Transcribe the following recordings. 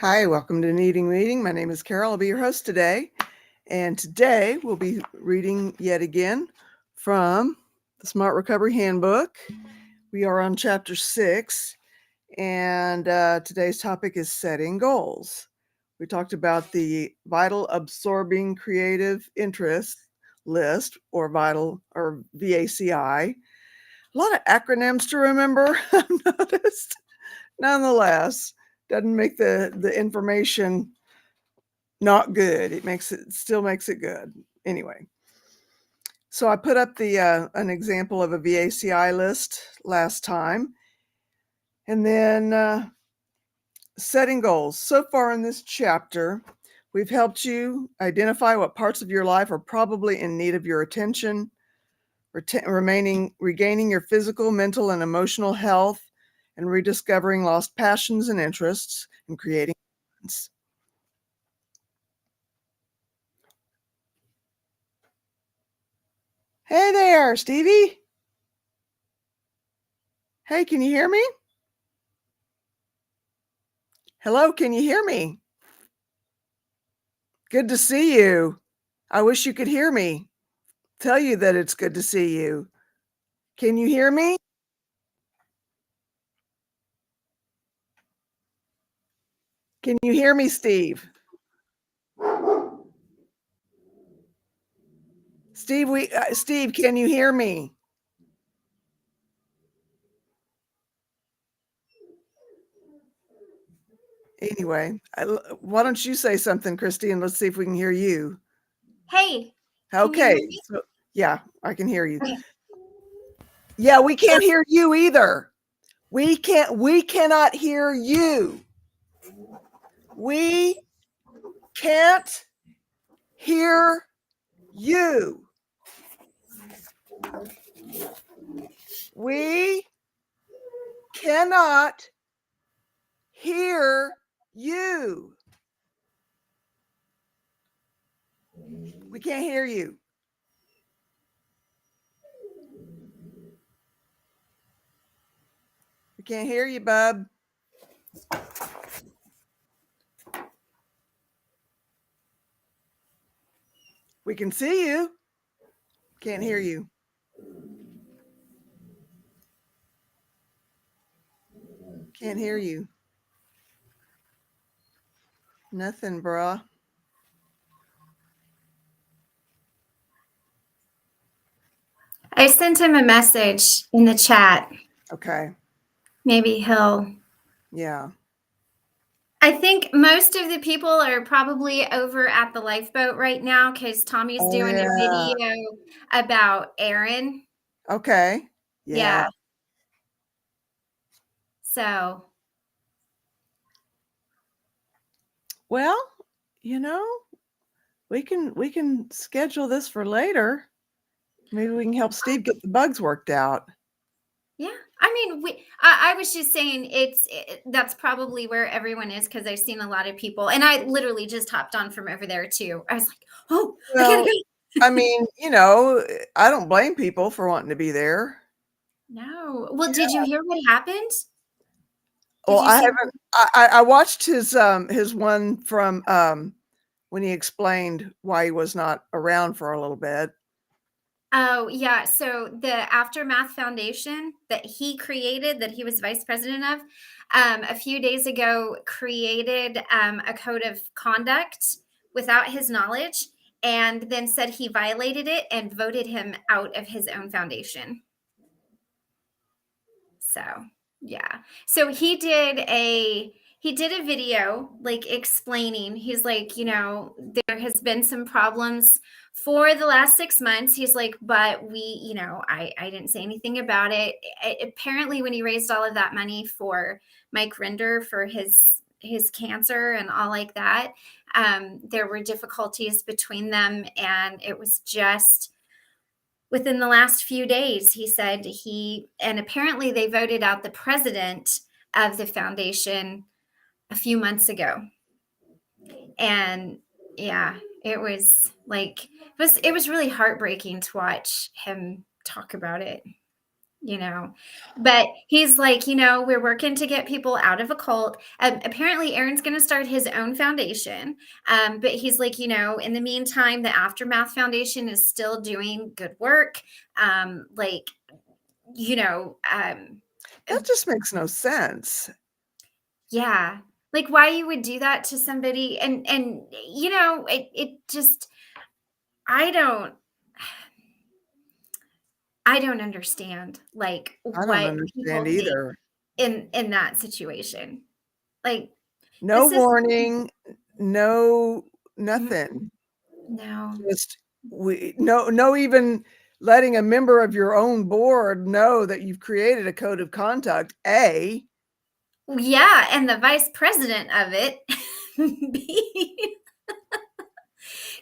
Hi, welcome to Needing Meeting. My name is Carol. I'll be your host today. And today we'll be reading yet again from the Smart Recovery Handbook. We are on chapter 6, and today's topic is setting goals. We talked about the vital, absorbing, creative interest list, or vital, or VACI. A lot of acronyms to remember, I've noticed. Nonetheless, doesn't make the information not good. Still makes it good. Anyway, so I put up the an example of a VACI list last time, and then setting goals. So far in this chapter, we've helped you identify what parts of your life are probably in need of your attention, regaining your physical, mental, and emotional health, and rediscovering lost passions and interests, and creating balance. Hey there, Stevie. Hey, can you hear me? Hello, can you hear me? Good to see you. I wish you could hear me. Tell you that it's good to see you. Can you hear me? Can you hear me, Steve? Steve, can you hear me? Anyway, why don't you say something, Christy, and let's see if we can hear you. Hey. Okay. So, yeah, I can hear you. Okay. Yeah, we can't hear you either. We cannot hear you. We can't hear you. We cannot hear you. We can't hear you. We can't hear you, bub. We can see you. Can't hear you. Can't hear you. Nothing, bruh. I sent him a message in the chat. Okay. Maybe he'll. Yeah. I think most of the people are probably over at the lifeboat right now because Tommy's doing a video about Aaron. Okay. Yeah. So. Well, we can schedule this for later. Maybe we can help Steve get the bugs worked out. Yeah, I mean, I was just saying that's probably where everyone is because I've seen a lot of people, and I literally just hopped on from over there too. I was like, oh, well, I gotta go. I mean, I don't blame people for wanting to be there. No. Well, did you hear what happened? Well, I haven't. I watched his one from when he explained why he was not around for a little bit. Oh, yeah. So the Aftermath Foundation that he created, that he was vice president of, a few days ago created a code of conduct without his knowledge, and then said he violated it and voted him out of his own foundation. So, yeah. So he did a video like explaining. He's like, there has been some problems for the last 6 months. He's like, but we, I didn't say anything about it. Apparently when he raised all of that money for Mike Rinder for his cancer and all like that, there were difficulties between them, and it was just within the last few days, he said and apparently they voted out the president of the foundation a few months ago. And yeah, it was like, it was really heartbreaking to watch him talk about it. you know. But he's like, we're working to get people out of a cult. Apparently, Aaron's going to start his own foundation. But he's like, in the meantime, the Aftermath Foundation is still doing good work. Like, That just makes no sense. yeah, like why you would do that to somebody, and it just, I don't I don't understand, like, I don't what understand people think either. in that situation. Like, No this is warning, no mm-mm, nothing. no. Just no even letting a member of your own board know that you've created a code of conduct, A. Yeah, and the vice president of it, B,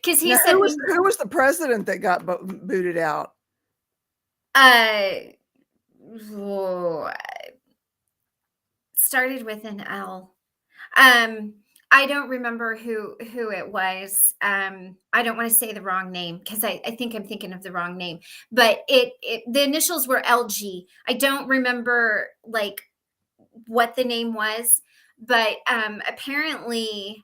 because he Now said who was the president that got booted out? uh, whoa, started with an L. Um, I don't remember who it was. I don't want to say the wrong name because I think I'm thinking of the wrong name. But it the initials were LG. I don't remember like what the name was, but apparently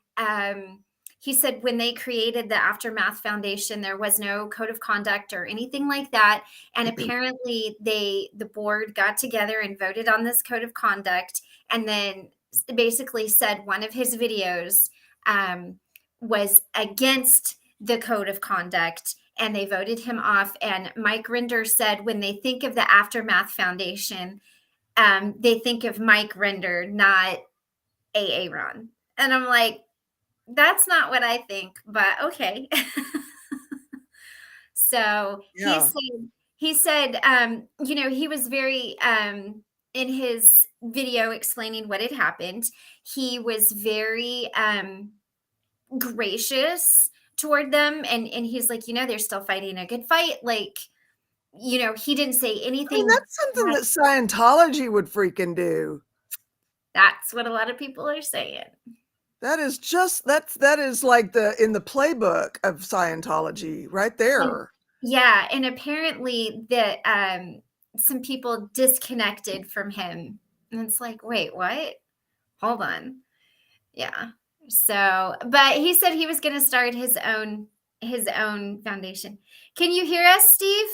he said when they created the Aftermath Foundation, there was no code of conduct or anything like that. And apparently the board got together and voted on this code of conduct, and then basically said one of his videos was against the code of conduct, and they voted him off. And Mike Rinder said when they think of the Aftermath Foundation, they think of Mike Render, not AA Ron. And I'm like, that's not what I think, but okay. So Yeah. he said, he was very, in his video explaining what had happened, he was very gracious toward them. And he's like, they're still fighting a good fight. Like, he didn't say I mean, anything that's something bad. that Scientology would freaking do. That's what a lot of people are saying. That is that is like in the playbook of Scientology right And there. yeah, and apparently that some people disconnected from him. And it's like, wait, what? Hold on. Yeah. So, but he said he was going to start his own foundation. Can you hear us, Steve?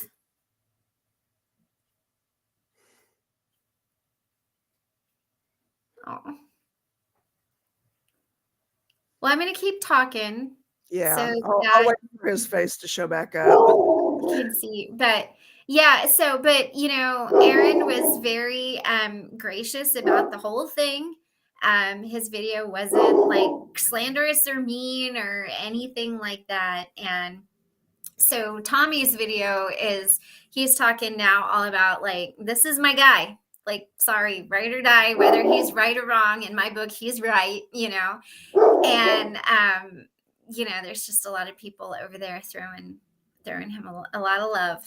Oh. Well, I'm going to keep talking Yeah. so I'll that wait for his face to show back up. you can see. But yeah, but Aaron was very gracious about the whole thing. His video wasn't like slanderous or mean or anything like that. And so Tommy's video is, he's talking now all about like, this is my guy. Like, sorry, right or die, whether he's right or wrong. In my book, he's right, And there's just a lot of people over there throwing him a lot of love.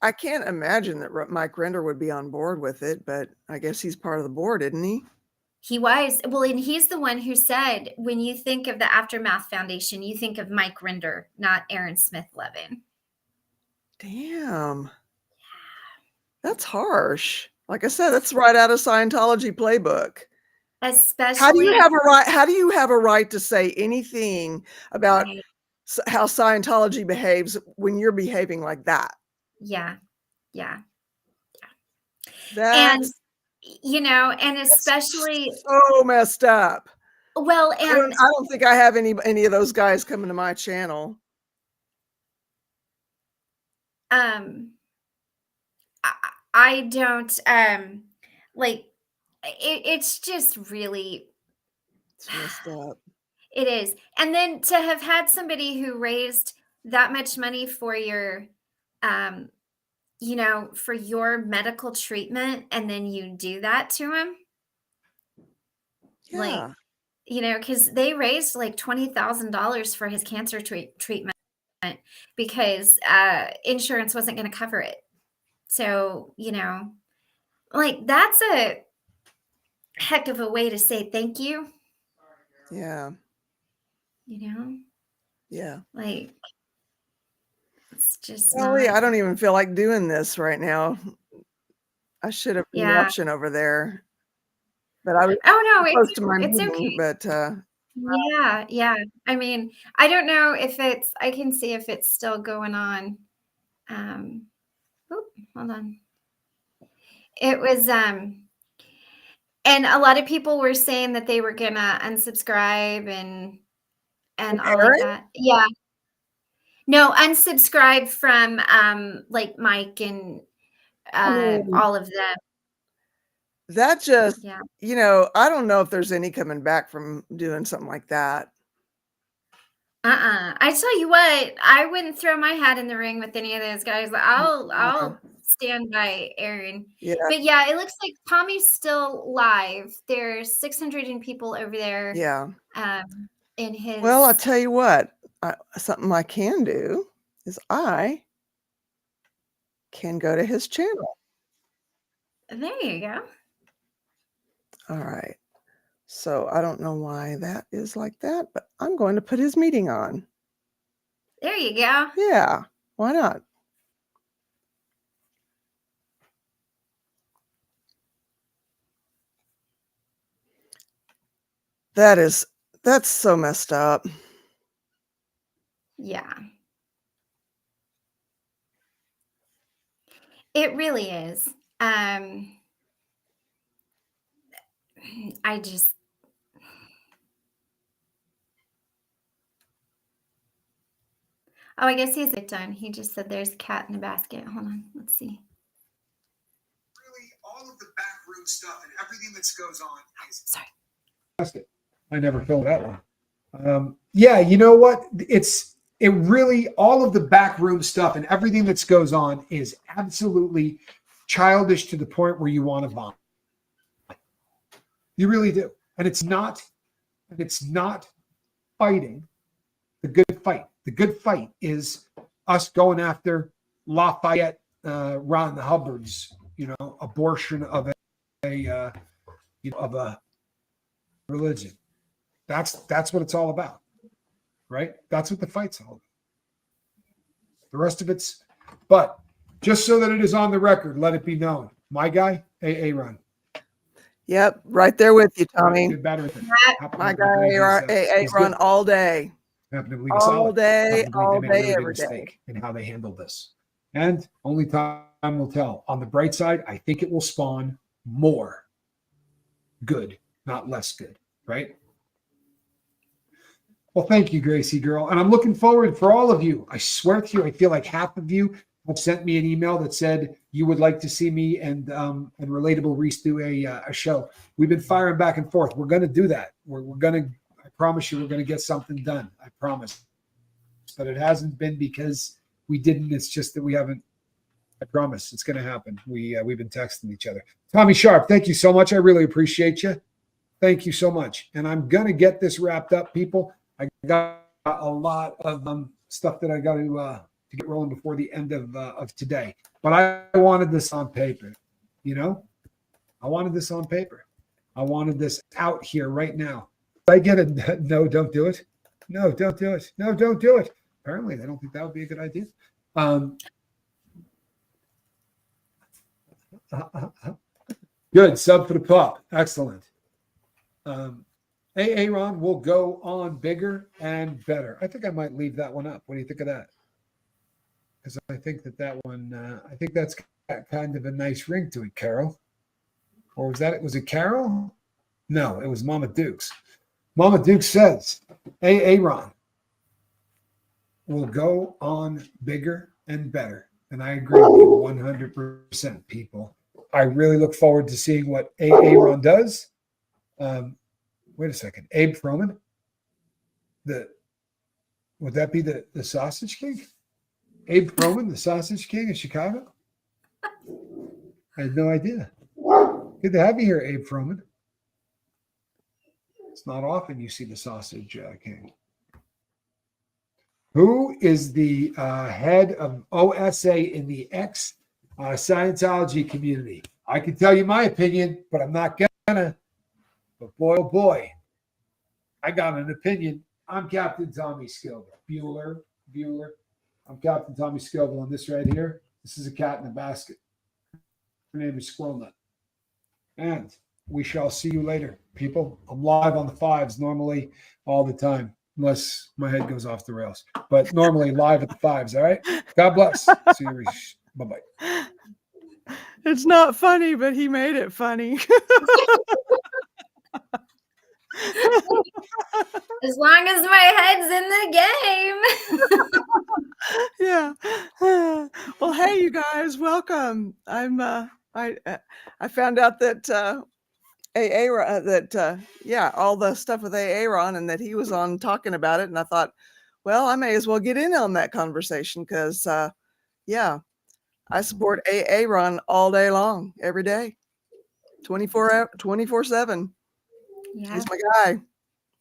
I can't imagine that Mike Render would be on board with it, but I guess he's part of the board, isn't he? He was. Well, and he's the one who said, when you think of the Aftermath Foundation, you think of Mike Rinder, not Aaron Smith Levin. Damn. That's harsh. Like I said, that's right out of Scientology playbook. How do you Especially, have a right? How do you have a right to say anything about right. how Scientology behaves when you're behaving like that? Yeah. Yeah. And, That's and that's especially, so messed up. well, and I don't think I have any of those guys coming to my channel. um, I don't, like, it's just really, It's messed up. it is. And then to have had somebody who raised that much money for um, for your medical treatment, and then you do that to him, like, Yeah. because they raised like $20,000 for his cancer treatment because insurance wasn't going to cover it. So, like that's a heck of a way to say thank you, Yeah. you know, Yeah. like it's just Well, yeah, not. I don't even feel like doing this right now. I should have an Yeah. option over there, but I was Oh, no, close to my it's meeting, okay. but, Yeah, yeah. I mean, I don't know if I can see if it's still going on. Um, oop, hold on. It was, and a lot of people were saying that they were gonna unsubscribe and all of Aaron? that. Yeah. No, unsubscribe from, like, Mike and, I mean, all of them. that just Yeah. I don't know if there's any coming back from doing something like that. I tell you what, I wouldn't throw my hat in the ring with any of those guys. Yeah, I'll stand by Aaron. yeah, But yeah, it looks like Tommy's still live. There's 600 and people over there yeah. in Well, I'll his. tell you what, something I can do is I can go to his channel. There you go. All right. So I don't know why that is like that, but I'm going to put his meeting on. There you go. Yeah, why not? That's so messed up. Yeah. It really is. I just Oh, I guess he has it done. He just said there's a cat in the basket. Hold on. Let's see. Really, all of the backroom stuff and everything that goes on is. Sorry. I never filled that one. Yeah, you know what? It really all of the backroom stuff and everything that goes on is absolutely childish to the point where you want to vomit. You really do, and it's not fighting the good fight. The good fight is us going after Lafayette, Ron Hubbard's, abortion of a religion. That's what it's all about, right? That's what the fight's all about. The rest of it's, but just so that it is on the record, let it be known. My guy, Ron. Yep, right there with you, Tommy. Good batter. My guy, AA run all day. All day, every day. In how they handle this. And only time will tell. On the bright side, I think it will spawn more good, not less good, right? Well, thank you, Gracie girl. And I'm looking forward for all of you. I swear to you, I feel like half of you have sent me an email that said you would like to see me and Relatable Reese do a show. We've been firing back and forth. We're going to do that. We're going to, I promise you, we're going to get something done. I promise. But it hasn't been because we didn't. It's just that we haven't. I promise it's going to happen. We've been texting each other. Tommy Sharp, thank you so much. I really appreciate you. Thank you so much. And I'm going to get this wrapped up, people. I got a lot of stuff that I got to get rolling before the end of today. But I wanted this on paper, I wanted this on paper. I wanted this out here right now. I get a no, don't do it. No, don't do it. No, don't do it. Apparently, they don't think that would be a good idea. Good. Sub for the pup. Excellent. Aaron will go on bigger and better. I think I might leave that one up. What do you think of that? Because I think that one, I think that's got kind of a nice ring to it, Carol. Or was it Carol? No, it was Mama Dukes. Mama Dukes says, Aaron will go on bigger and better. And I agree with you 100%, people. I really look forward to seeing what Aaron does. Wait a second. Abe Froman? Would that be the Sausage King? Abe Froman, the Sausage King of Chicago? I had no idea. Good to have you here, Abe Froman. It's not often you see the Sausage King. Who is the head of OSA in the Scientology community? I can tell you my opinion, but I'm not gonna. But boy, oh boy, I got an opinion. I'm Captain Tommy Scoville. Bueller. I'm Captain Tommy Scoville on this right here. This is a cat in a basket. Her name is Squirrel Nut. And we shall see you later, people. I'm live on the 5s normally all the time, unless my head goes off the rails. But normally live at the 5s, all right? God bless. See you. Bye-bye. It's not funny, but he made it funny. As long as my head's in the game. Yeah. Well, hey, you guys, welcome. I found out that all the stuff with Aaron and that he was on talking about it, and I thought, well, I may as well get in on that conversation because yeah, I support Aaron all day long, every day, 24/7. Yeah. He's my guy.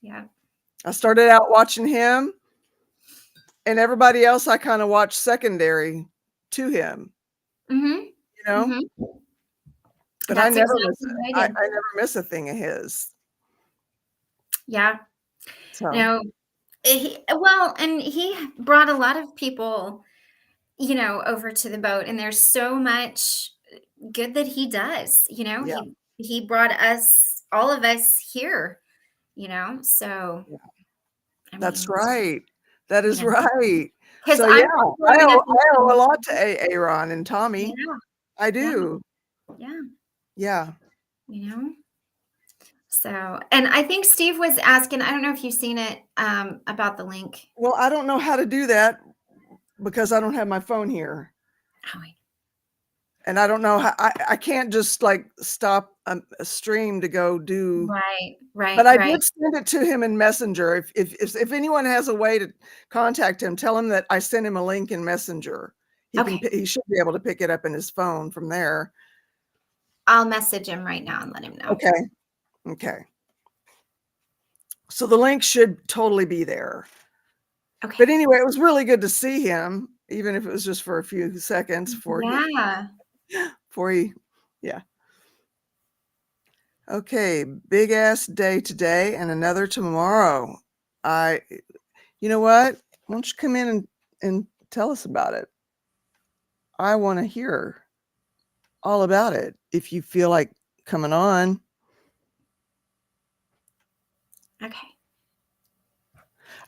Yeah. I started out watching him, and everybody else I kind of watched secondary to him. Mm-hmm. You know, Mm-hmm. but That's I never exactly miss what I I did. never miss a thing of his. Yeah. So No. And he brought a lot of people, over to the boat, and there's so much good that he does. yeah, He brought all of us here. So Yeah. I That's mean, right. That is Yeah. right. because So I'm yeah, growing up in I owe a Kansas. lot to Aaron and Tommy. Yeah. I do. Yeah. Yeah. So, and I think Steve was asking, I don't know if you've seen it, about the link. Well, I don't know how to do that because I don't have my phone here. Oh, And I don't know how I can't just like stop a stream to go do. right. But I did send it to him in Messenger. If anyone has a way to contact him, tell him that I sent him a link in Messenger. He should be able to pick it up in his phone from there. I'll message him right now and let him know. Okay. So the link should totally be there. Okay. But anyway, it was really good to see him, even if it was just for a few seconds before he. Okay, big ass day today and another tomorrow. You know what? Why don't you come in and tell us about it? I want to hear all about it if you feel like coming on. Okay.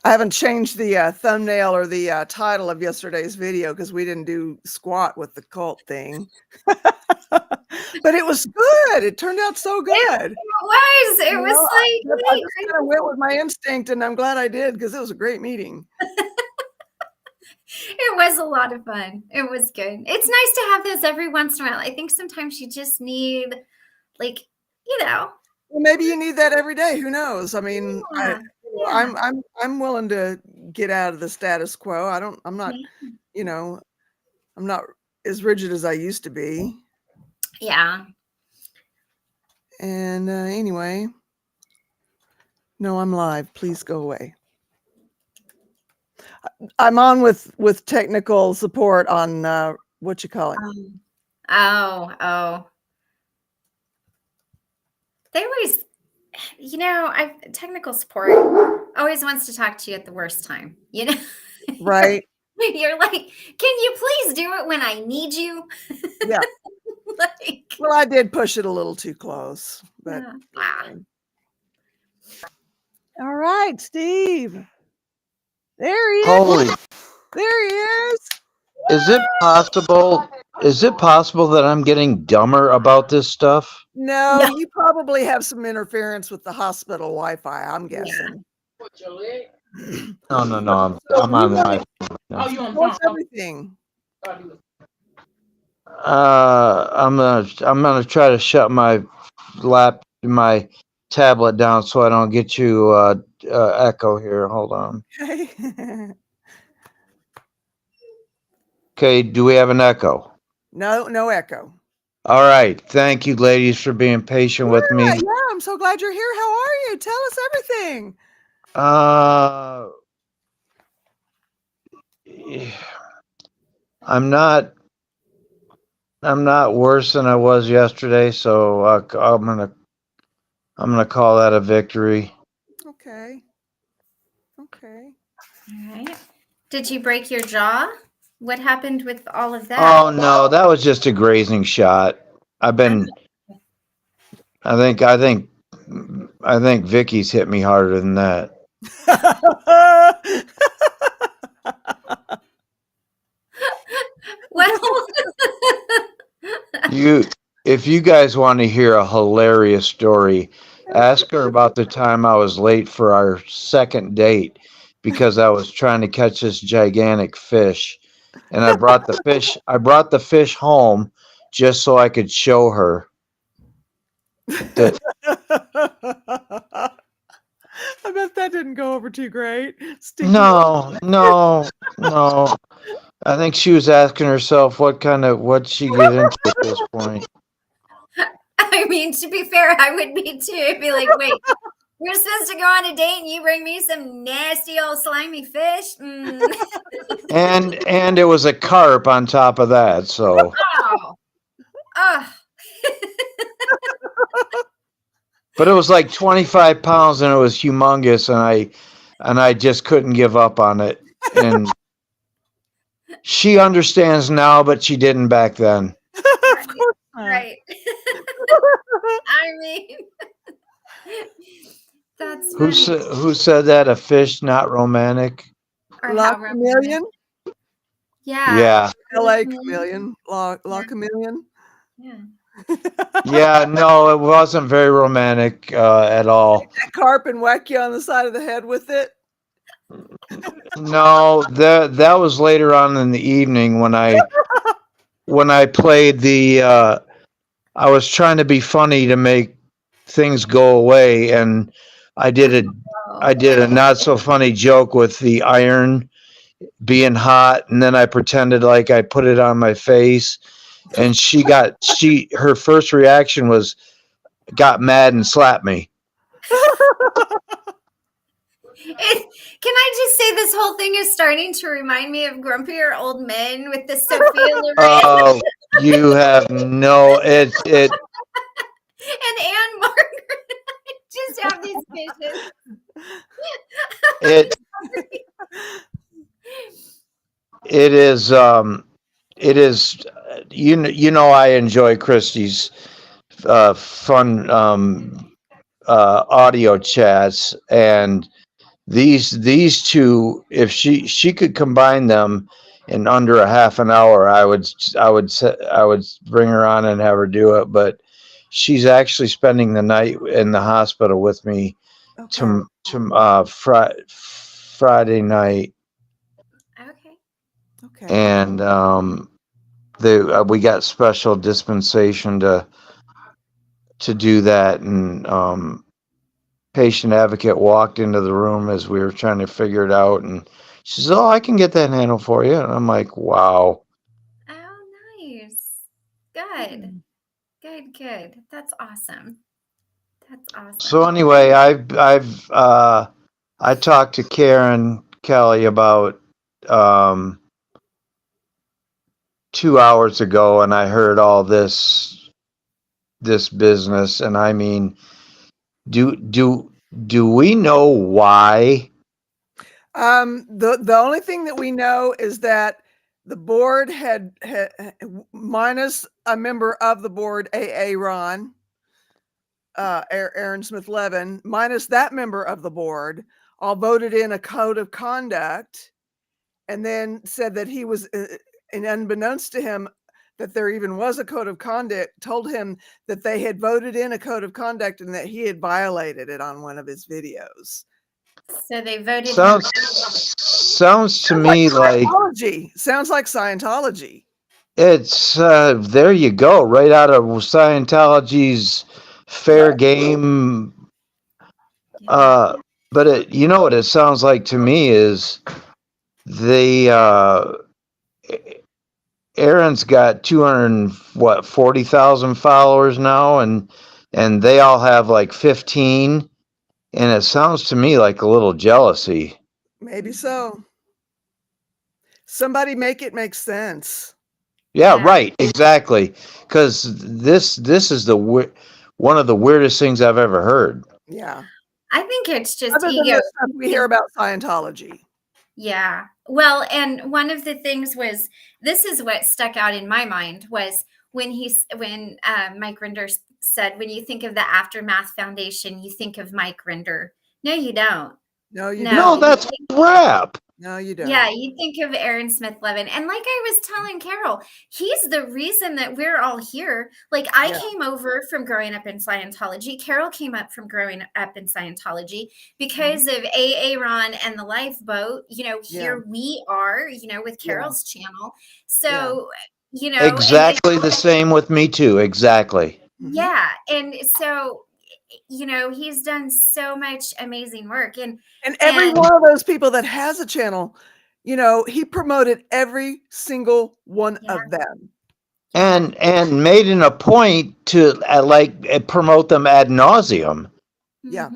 I haven't changed the thumbnail or the title of yesterday's video because we didn't do squat with the cult thing. But it was good. It turned out so good. It was. It was I just kind of went with my instinct, and I'm glad I did because it was a great meeting. It was a lot of fun. It was good. It's nice to have those every once in a while. I think sometimes you just need, Well, maybe you need that every day. Who knows? I mean, Yeah. I'm willing to get out of the status quo. I'm not, I'm not as rigid as I used to be. Yeah. And anyway, no, I'm live. Please go away. I'm on with technical support on what you call it. Oh. They always, technical support always wants to talk to you at the worst time, Right. You're like, can you please do it when I need you? Yeah. Well, I did push it a little too close, but. Yeah. All right, Steve. There he is. Holy, There he is. is it possible that I'm getting dumber about this stuff? No, you probably have some interference with the hospital Wi-Fi, I'm guessing. No, I'm on the iPhone. You want everything. I'm gonna try to shut my tablet down so I don't get you echo here. Hold on. Okay. Okay, do we have an echo? No echo. All right. Thank you, ladies, for being patient with me. Yeah, I'm so glad you're here. How are you? Tell us everything. I'm not worse than I was yesterday, so I'm gonna call that a victory. Okay. All right. Did you break your jaw? What happened with all of that? Oh no, that was just a grazing shot. I've been. I think Vicky's hit me harder than that. Well, If you guys want to hear a hilarious story, ask her about the time I was late for our second date because I was trying to catch this gigantic fish, and I brought the fish. I brought the fish home just so I could show her that. I bet that didn't go over too great. Stinky. No. I think she was asking herself what'd she get into at this point. I mean, to be fair, I would be too. I'd be like, wait, we're supposed to go on a date and you bring me some nasty old slimy fish? Mm. And it was a carp on top of that, so. Oh. But it was like 25 pounds and it was humongous, and I just couldn't give up on it. And she understands now, but she didn't back then. Of course not. Right. I mean, that's Who funny. said that? A fish not romantic? Or La how romantic. Chameleon? Yeah. Yeah. LA Chameleon? La Chameleon? Yeah. Yeah, no, it wasn't very romantic at all. That carp and whack you on the side of the head with it? No, that was later on in the evening when I played the I was trying to be funny to make things go away, and I did a not so funny joke with the iron being hot, and then I pretended like I put it on my face, and her first reaction was got mad and slapped me. Can I just say this whole thing is starting to remind me of grumpier old men with the Sophia Loren Oh, you have no it and Anne Margaret. I just have these visions. It is you know I enjoy Christie's fun audio chats, and these two, if she could combine them in under a half an hour, I would bring her on and have her do it. But she's actually spending the night in the hospital with me Okay. Friday night, Okay. and we got special dispensation to do that, and patient advocate walked into the room as we were trying to figure it out, and she says, "Oh, I can get that handle for you." And I'm like, "Wow." Oh, nice. Good. That's awesome. So anyway, I talked to Karen Kelly about 2 hours ago, and I heard all this business, and I mean, do we know why? The only thing that we know is that the board had minus a member of the board, Ron, Aaron Smith Levin, minus that member of the board, all voted in a code of conduct, and then said that he was, and unbeknownst to him, that there even was a code of conduct, told him that they had voted in a code of conduct and that he had violated it on one of his videos. So they voted. Sounds to me like Scientology. Sounds like Scientology. It's there you go, right out of Scientology's fair game. But you know what it sounds like to me is Aaron's got 40,000 followers now, and they all have like 15, and it sounds to me like a little jealousy. Maybe so. Somebody make it make sense. Yeah, right, exactly. Because this is one of the weirdest things I've ever heard. Yeah. I think it's just Other than ego. the stuff we hear about Scientology. Yeah. Well, and one of the things was, this is what stuck out in my mind was when Mike Rinder said, when you think of the Aftermath Foundation, you think of Mike Rinder. No, you don't. No, you No. No, don't. that's crap. No, you don't. Yeah, you think of Aaron Smith Levin. And like I was telling Carol, he's the reason that we're all here. Like I Yeah. came over from growing up in Scientology. Carol came up from growing up in Scientology because of AA Ron and the Lifeboat. You know, here we are, you know, with Carol's channel. So, you know, Exactly the same with me too. Exactly. yeah. And so, you know, he's done so much amazing work. And every one of those people that has a channel, you know, he promoted every single one of them. And made it a point to promote them ad nauseum. Yeah.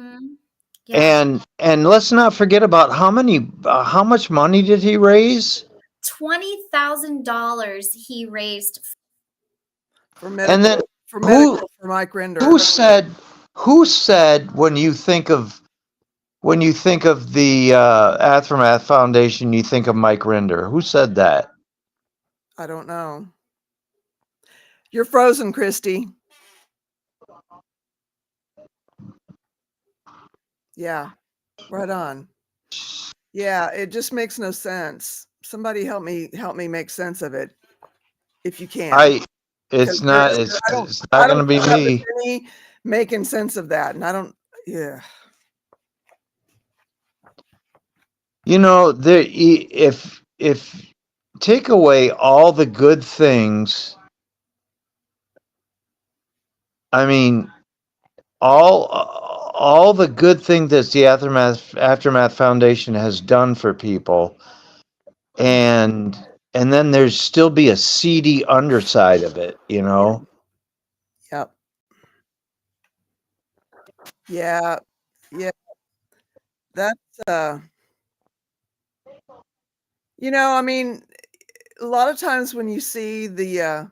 Yeah. And let's not forget about how much money did he raise? $20,000 he raised for medical, for Mike Rinder. Who said when you think of the Aftermath Foundation, you think of Mike Rinder? Who said that? I don't know. You're frozen, Christy. Yeah, right on. Yeah, it just makes no sense. Somebody help me make sense of it, if you can. It's not going to be me making sense of that, and I don't. Yeah. You know, if take away all the good things, I mean, all the good things that the Aftermath Foundation has done for people, and then there's still be a seedy underside of it, you know. Yep. Yeah. That's you know, I mean, a lot of times when you see the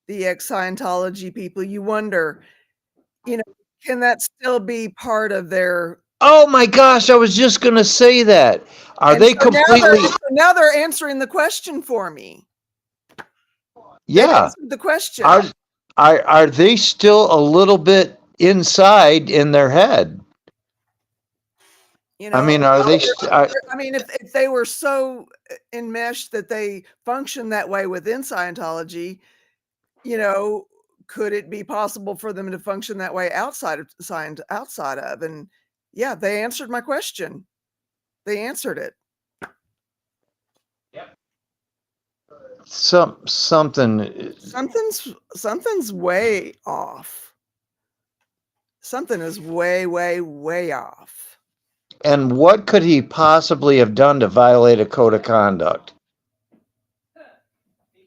ex-Scientology people, you wonder, you know, can that still be part of their... Oh my gosh, I was just going to say that. Are they completely... Now they're answering the question for me. Yeah. The question. Are they still a little bit inside in their head? You know, I mean, are they? I mean, if they were so enmeshed that they function that way within Scientology, you know, could it be possible for them to function that way outside of? And yeah, they answered my question. They answered it. Something's way off. Something is way, way, way off. And what could he possibly have done to violate a code of conduct?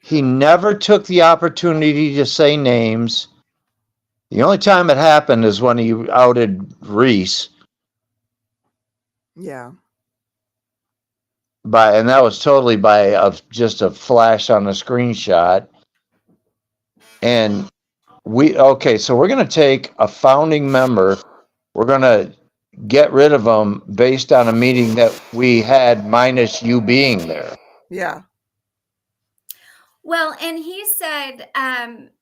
He never took the opportunity to say names. The only time it happened is when he outed Reese. Yeah. And that was totally by just a flash on a screenshot. And so we're going to take a founding member. We're going to get rid of them based on a meeting that we had minus you being there. Yeah. Well, and he said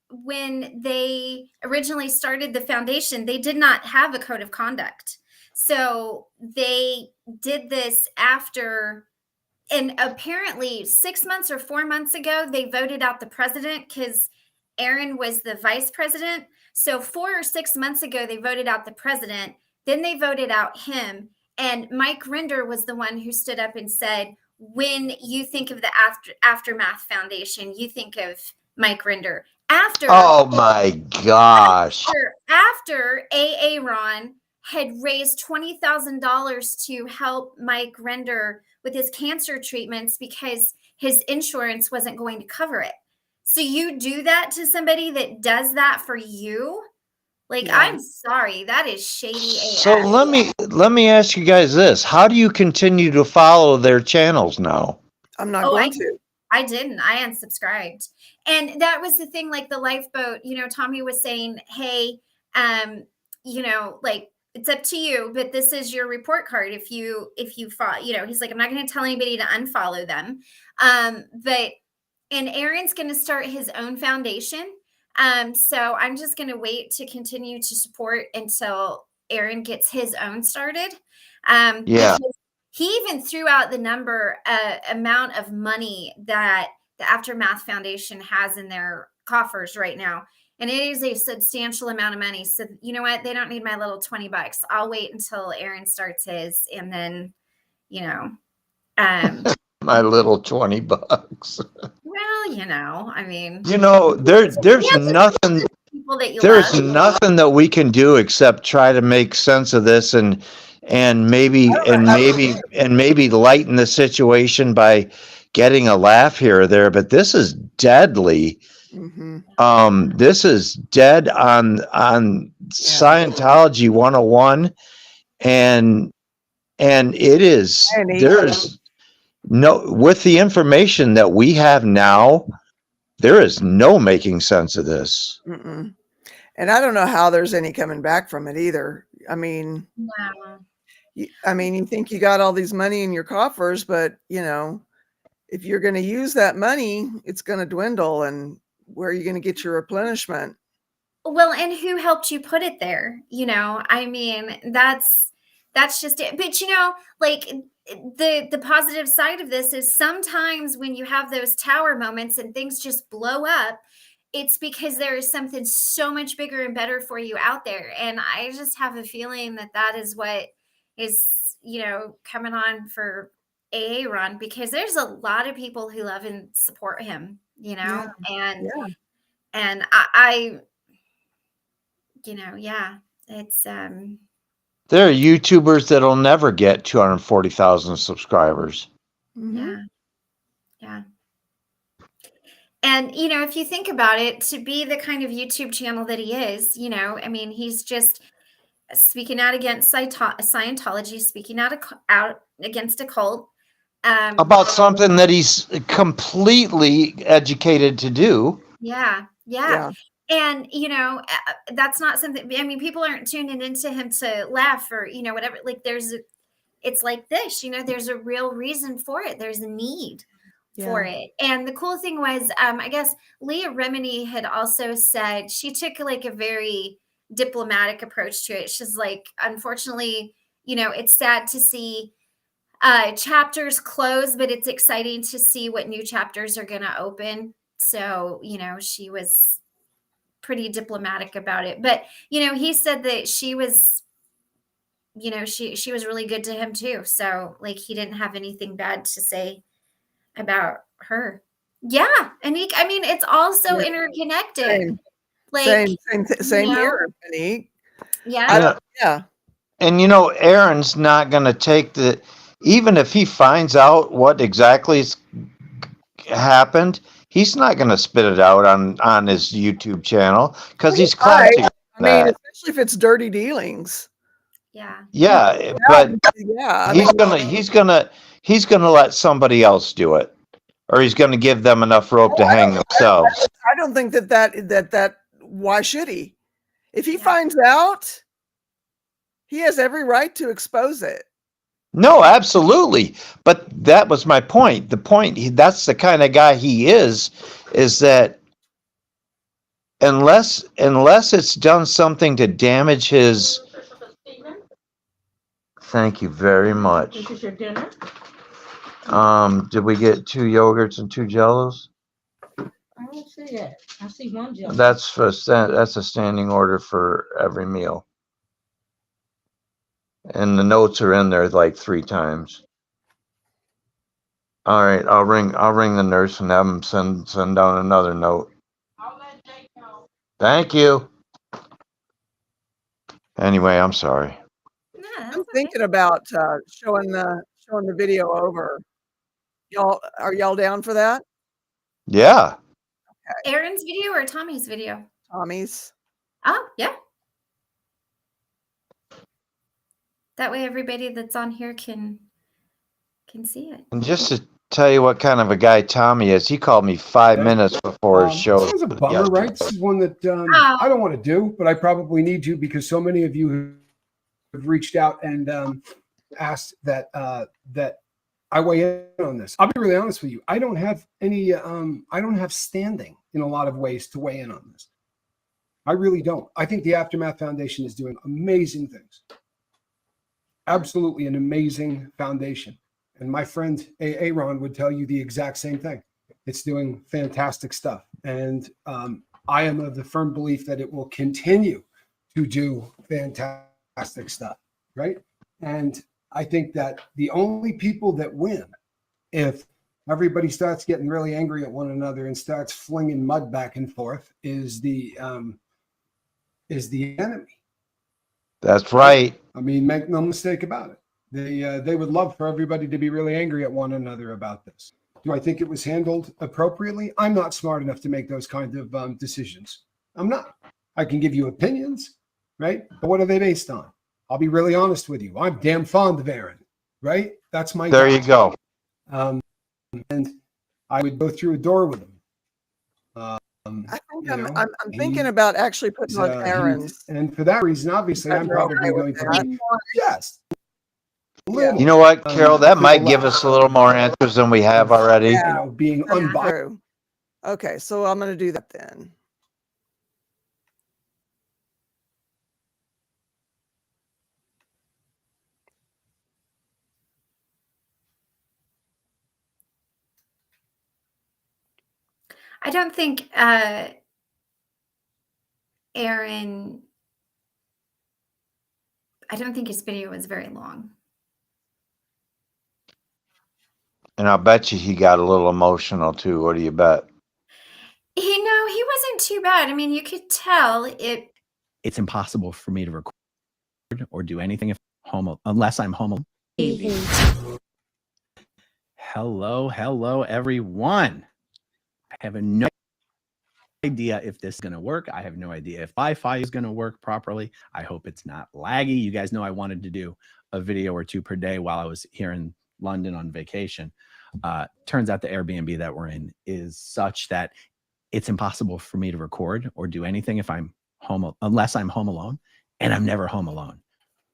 when they originally started the foundation, they did not have a code of conduct. So they did this after, and apparently 6 months or 4 months ago, they voted out the president because Aaron was the vice president. So 4 or 6 months ago, they voted out the president. Then they voted out him. And Mike Rinder was the one who stood up and said, when you think of the Aftermath Foundation, you think of Mike Rinder. Oh my gosh. After AA Ron had raised $20,000 to help Mike Rinder with his cancer treatments because his insurance wasn't going to cover it. So you do that to somebody that does that for you? Like, yeah. I'm sorry, that is shady AF. So let me ask you guys this. How do you continue to follow their channels now? I'm not going to. I didn't. I unsubscribed. And that was the thing, like the Lifeboat, you know, Tommy was saying, hey, you know, like, it's up to you, but this is your report card. If you follow, you know, he's like, I'm not going to tell anybody to unfollow them. But and Aaron's going to start his own foundation. So I'm just going to wait to continue to support until Aaron gets his own started. Yeah. Because he even threw out the amount of money that the Aftermath Foundation has in their coffers right now. And it is a substantial amount of money. So you know what? They don't need my little $20. I'll wait until Aaron starts his, and then, you know, My little $20. well, you know, I mean, You know, there's nothing. people that you There's love. nothing that we can do except try to make sense of this and maybe lighten the situation by getting a laugh here or there. But this is deadly. Mm-hmm. This is dead on Scientology 101, and it is there's no, with the information that we have now, there is no making sense of this. Mm-mm. And I don't know how there's any coming back from it either. I mean, Wow. you think you got all these money in your coffers, but you know, if you're going to use that money, it's going to dwindle, and where are you going to get your replenishment? Well, and who helped you put it there? You know, I mean, that's just it. But you know, like the positive side of this is sometimes when you have those tower moments and things just blow up, it's because there is something so much bigger and better for you out there. And I just have a feeling that that is what is, you know, coming on for AA Ron, because there's a lot of people who love and support him, you know, and I you know, yeah, it's There are YouTubers that'll never get 240,000 subscribers. Mm-hmm. yeah. And you know, if you think about it, to be the kind of YouTube channel that he is, you know, I mean, he's just speaking out against Scientology, speaking out against a cult. About something that he's completely educated to do. Yeah. And you know, that's not something, I mean, people aren't tuning into him to laugh or, you know, whatever. Like it's like this, you know, there's a real reason for it. There's a need for it. And the cool thing was, I guess Leah Remini had also said she took like a very diplomatic approach to it. She's like, unfortunately, you know, it's sad to see chapters close, but it's exciting to see what new chapters are going to open. So, you know, she was pretty diplomatic about it. But, you know, he said that she was, you know, she was really good to him too. So, like, he didn't have anything bad to say about her. Yeah. And I mean, it's also interconnected. Same here, Monique. Yeah. Yeah. And you know, Aaron's not going to take even if he finds out what exactly happened, he's not going to spit it out on his YouTube channel because he's classy. I mean, especially if it's dirty dealings. Yeah, but he's gonna let somebody else do it, or he's gonna give them enough rope to hang themselves. I don't think that why should he? If he finds out, he has every right to expose it. No, absolutely. But that was my point. The point, that's the kind of guy he is that unless it's done something to damage his. Thank you very much. This is your dinner? Did we get 2 yogurts and 2 jellos? I don't see that. I see 1 jello. That's a standing order for every meal. And the notes are in there like 3 times. All right, I'll ring the nurse and have them send down another note. I'll let Jake know. Thank you. Anyway, I'm sorry. I'm thinking about showing the video over. Are y'all down for that? Yeah. Okay. Aaron's video or Tommy's video? Tommy's. Oh, yeah. That way everybody that's on here can see it. And just to tell you what kind of a guy Tommy is, he called me 5 minutes before his show. This is a bummer, right? This is one that I don't want to do, but I probably need to because so many of you have reached out and asked that I weigh in on this. I'll be really honest with you. I don't have any, I don't have standing in a lot of ways to weigh in on this. I really don't. I think the Aftermath Foundation is doing amazing things. Absolutely an amazing foundation. And my friend Aaron would tell you the exact same thing. It's doing fantastic stuff. And I am of the firm belief that it will continue to do fantastic stuff, right? And I think that the only people that win, if everybody starts getting really angry at one another and starts flinging mud back and forth, is the enemy. That's right. I mean, make no mistake about it. They would love for everybody to be really angry at one another about this. Do I think it was handled appropriately? I'm not smart enough to make those kinds of decisions. I'm not. I can give you opinions, right? But what are they based on? I'll be really honest with you. I'm damn fond of Aaron, right? That's my There guy. you go. And I would go through a door with him. I think You I'm, know, I'm, I'm thinking about actually putting on Aaron's. and for that reason, obviously, I'm probably going to be, yes. You know what, Carol? That might give us a little more answers than we have already. You know, being That's unbiased. true. Okay, so I'm going to do that then. I don't think Aaron, I don't think his video was very long. And I'll bet you he got a little emotional too. What do you bet? He wasn't too bad. I mean, you could tell it. It's impossible for me to record or do anything if unless I'm home alone. Hello, everyone. I have no idea if this is going to work. I have no idea if Wi-Fi is going to work properly. I hope it's not laggy. You guys know I wanted to do a video or two per day while I was here in London on vacation. Turns out the Airbnb that we're in is such that it's impossible for me to record or do anything if I'm home, unless I'm home alone, and I'm never home alone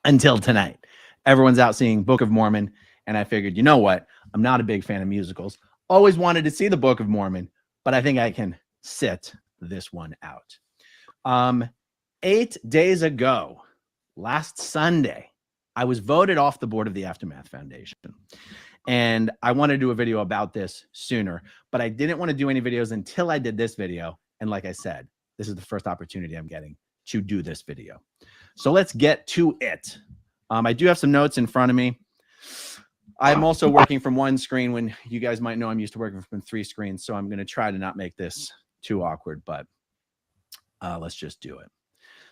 until tonight. Everyone's out seeing Book of Mormon, and I figured, you know what? I'm not a big fan of musicals. Always wanted to see the Book of Mormon, but I think I can sit this one out. 8 days ago, last Sunday, I was voted off the board of the Aftermath Foundation. And I want to do a video about this sooner, but I didn't want to do any videos until I did this video. And like I said, this is the first opportunity I'm getting to do this video. So let's get to it. I do have some notes in front of me. I'm also working from one screen when you guys might know I'm used to working from 3 screens. So I'm going to try to not make this too awkward, but let's just do it.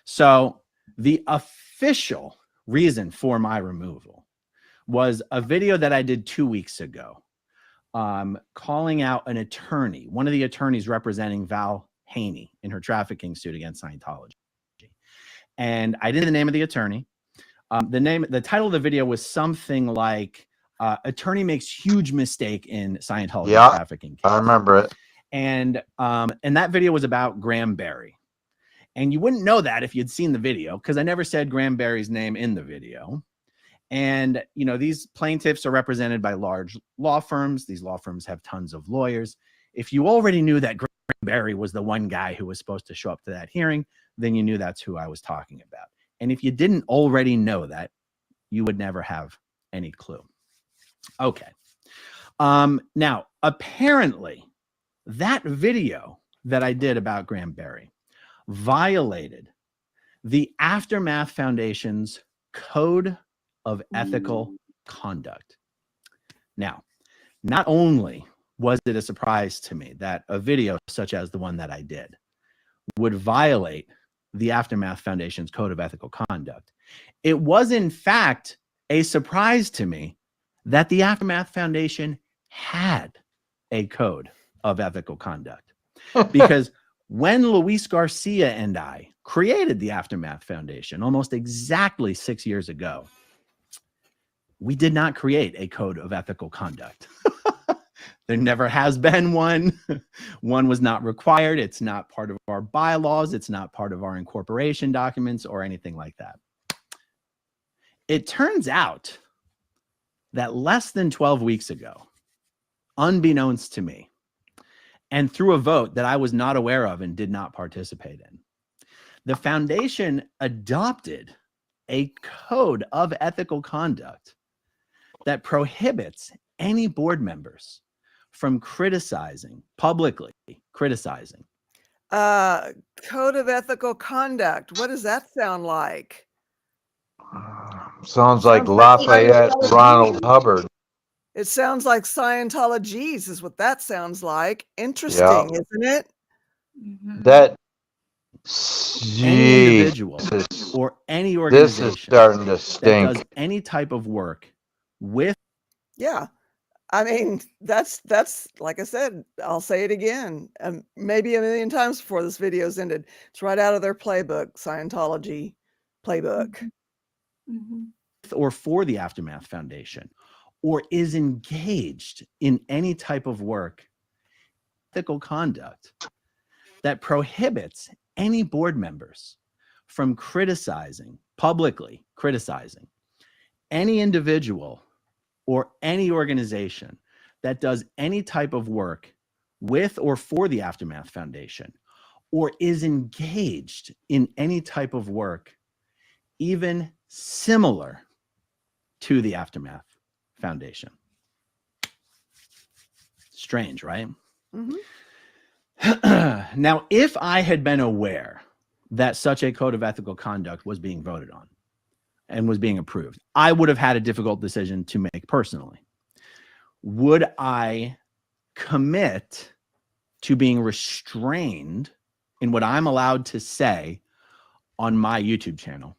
So the official reason for my removal was a video that I did 2 weeks ago, calling out an attorney, one of the attorneys representing Val Haney in her trafficking suit against Scientology. And I didn't know the name of the attorney. The title of the video was something like attorney makes huge mistake in Scientology trafficking case. I remember it. And that video was about Graham Barry. And you wouldn't know that if you'd seen the video, because I never said Graham Barry's name in the video. And, you know, these plaintiffs are represented by large law firms. These law firms have tons of lawyers. If you already knew that Graham Barry was the one guy who was supposed to show up to that hearing, then you knew that's who I was talking about. And if you didn't already know that, you would never have any clue. Okay. Now, apparently, that video that I did about Graham Barry violated the Aftermath Foundation's Code of Ethical Conduct. Now, not only was it a surprise to me that a video such as the one that I did would violate the Aftermath Foundation's Code of Ethical Conduct, it was in fact a surprise to me that the Aftermath Foundation had a code of ethical conduct. Because when Luis Garcia and I created the Aftermath Foundation almost exactly 6 years ago, we did not create a code of ethical conduct. There never has been one. One was not required. It's not part of our bylaws. It's not part of our incorporation documents or anything like that. It turns out that less than 12 weeks ago, unbeknownst to me, and through a vote that I was not aware of and did not participate in, the foundation adopted a code of ethical conduct that prohibits any board members from publicly criticizing. Code of ethical conduct. What does that sound like? Sounds like Sounds like Lafayette Scientology. Ronald Hubbard. It sounds like Scientology's is what that sounds like. Interesting, isn't it? Mhm. That Any individual Jesus, or any this is organization starting to that stink. does any type of work with Yeah. I mean, that's like I said, I'll say it again, maybe a million times before this video's ended. It's right out of their playbook, Scientology playbook. Mhm. or for the Aftermath Foundation, or is engaged in any type of work, ethical conduct that prohibits any board members from publicly criticizing any individual or any organization that does any type of work with or for the Aftermath Foundation, or is engaged in any type of work even similar to the Aftermath Foundation. Strange, right? Mhm. Now, if I had been aware that such a code of ethical conduct was being voted on and was being approved, I would have had a difficult decision to make personally. Would I commit to being restrained in what I'm allowed to say on my YouTube channel,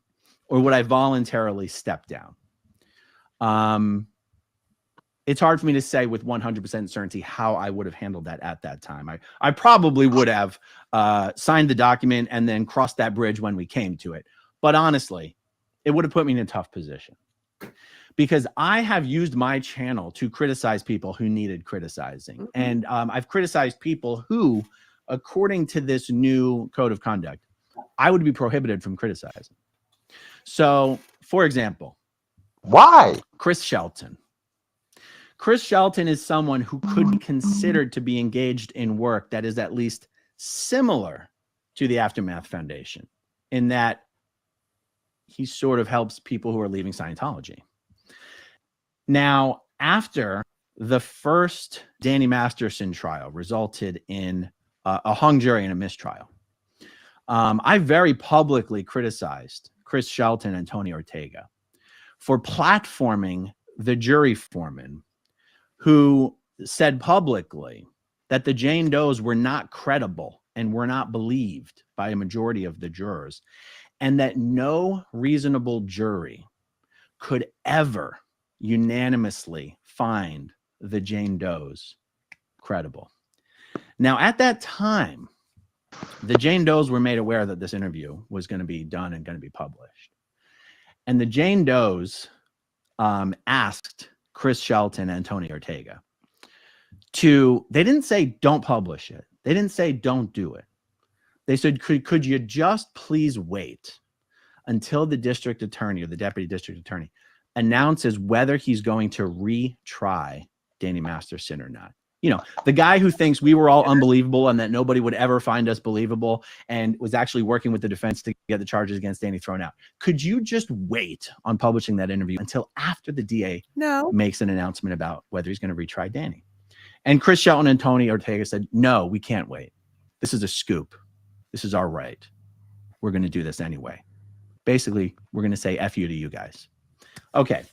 or would I voluntarily step down? It's hard for me to say with 100% certainty how I would have handled that at that time. I probably would have signed the document and then crossed that bridge when we came to it. But honestly, it would have put me in a tough position, because I have used my channel to criticize people who needed criticizing. Mhm. And I've criticized people who, according to this new code of conduct, I would be prohibited from criticizing. So, for example, Why? Chris Shelton. Chris Shelton is someone who could be considered to be engaged in work that is at least similar to the Aftermath Foundation, in that he sort of helps people who are leaving Scientology. Now, after the first Danny Masterson trial resulted in a hung jury and a mistrial, I very publicly criticized Chris Shelton and Tony Ortega for platforming the jury foreman, who said publicly that the Jane Does were not credible and were not believed by a majority of the jurors, and that no reasonable jury could ever unanimously find the Jane Does credible. Now, at that time, the Jane Does were made aware that this interview was going to be done and going to be published. And the Jane Does asked Chris Shelton and Tony Ortega they didn't say don't publish it. They didn't say don't do it. They said, could you just please wait until the district attorney or the deputy district attorney announces whether he's going to retry Danny Masterson or not. You know, the guy who thinks we were all unbelievable and that nobody would ever find us believable and was actually working with the defense to get the charges against Danny thrown out. Could you just wait on publishing that interview until after the DA makes an announcement about whether he's going to retry Danny? And Chris Shelton and Tony Ortega said, no, we can't wait. This is a scoop. This is our right. We're going to do this anyway. Basically, we're going to say F you to you guys. Okay.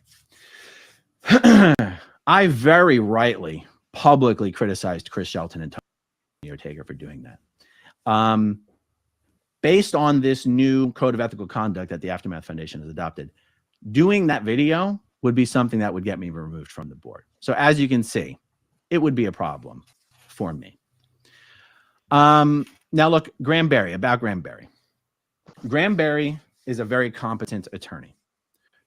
I very rightly publicly criticized Chris Shelton and Tony Ortega for doing that. Based on this new code of ethical conduct that the Aftermath Foundation has adopted, doing that video would be something that would get me removed from the board. So as you can see, it would be a problem for me. Now look, Graham Berry, about Graham Berry. Graham Berry is a very competent attorney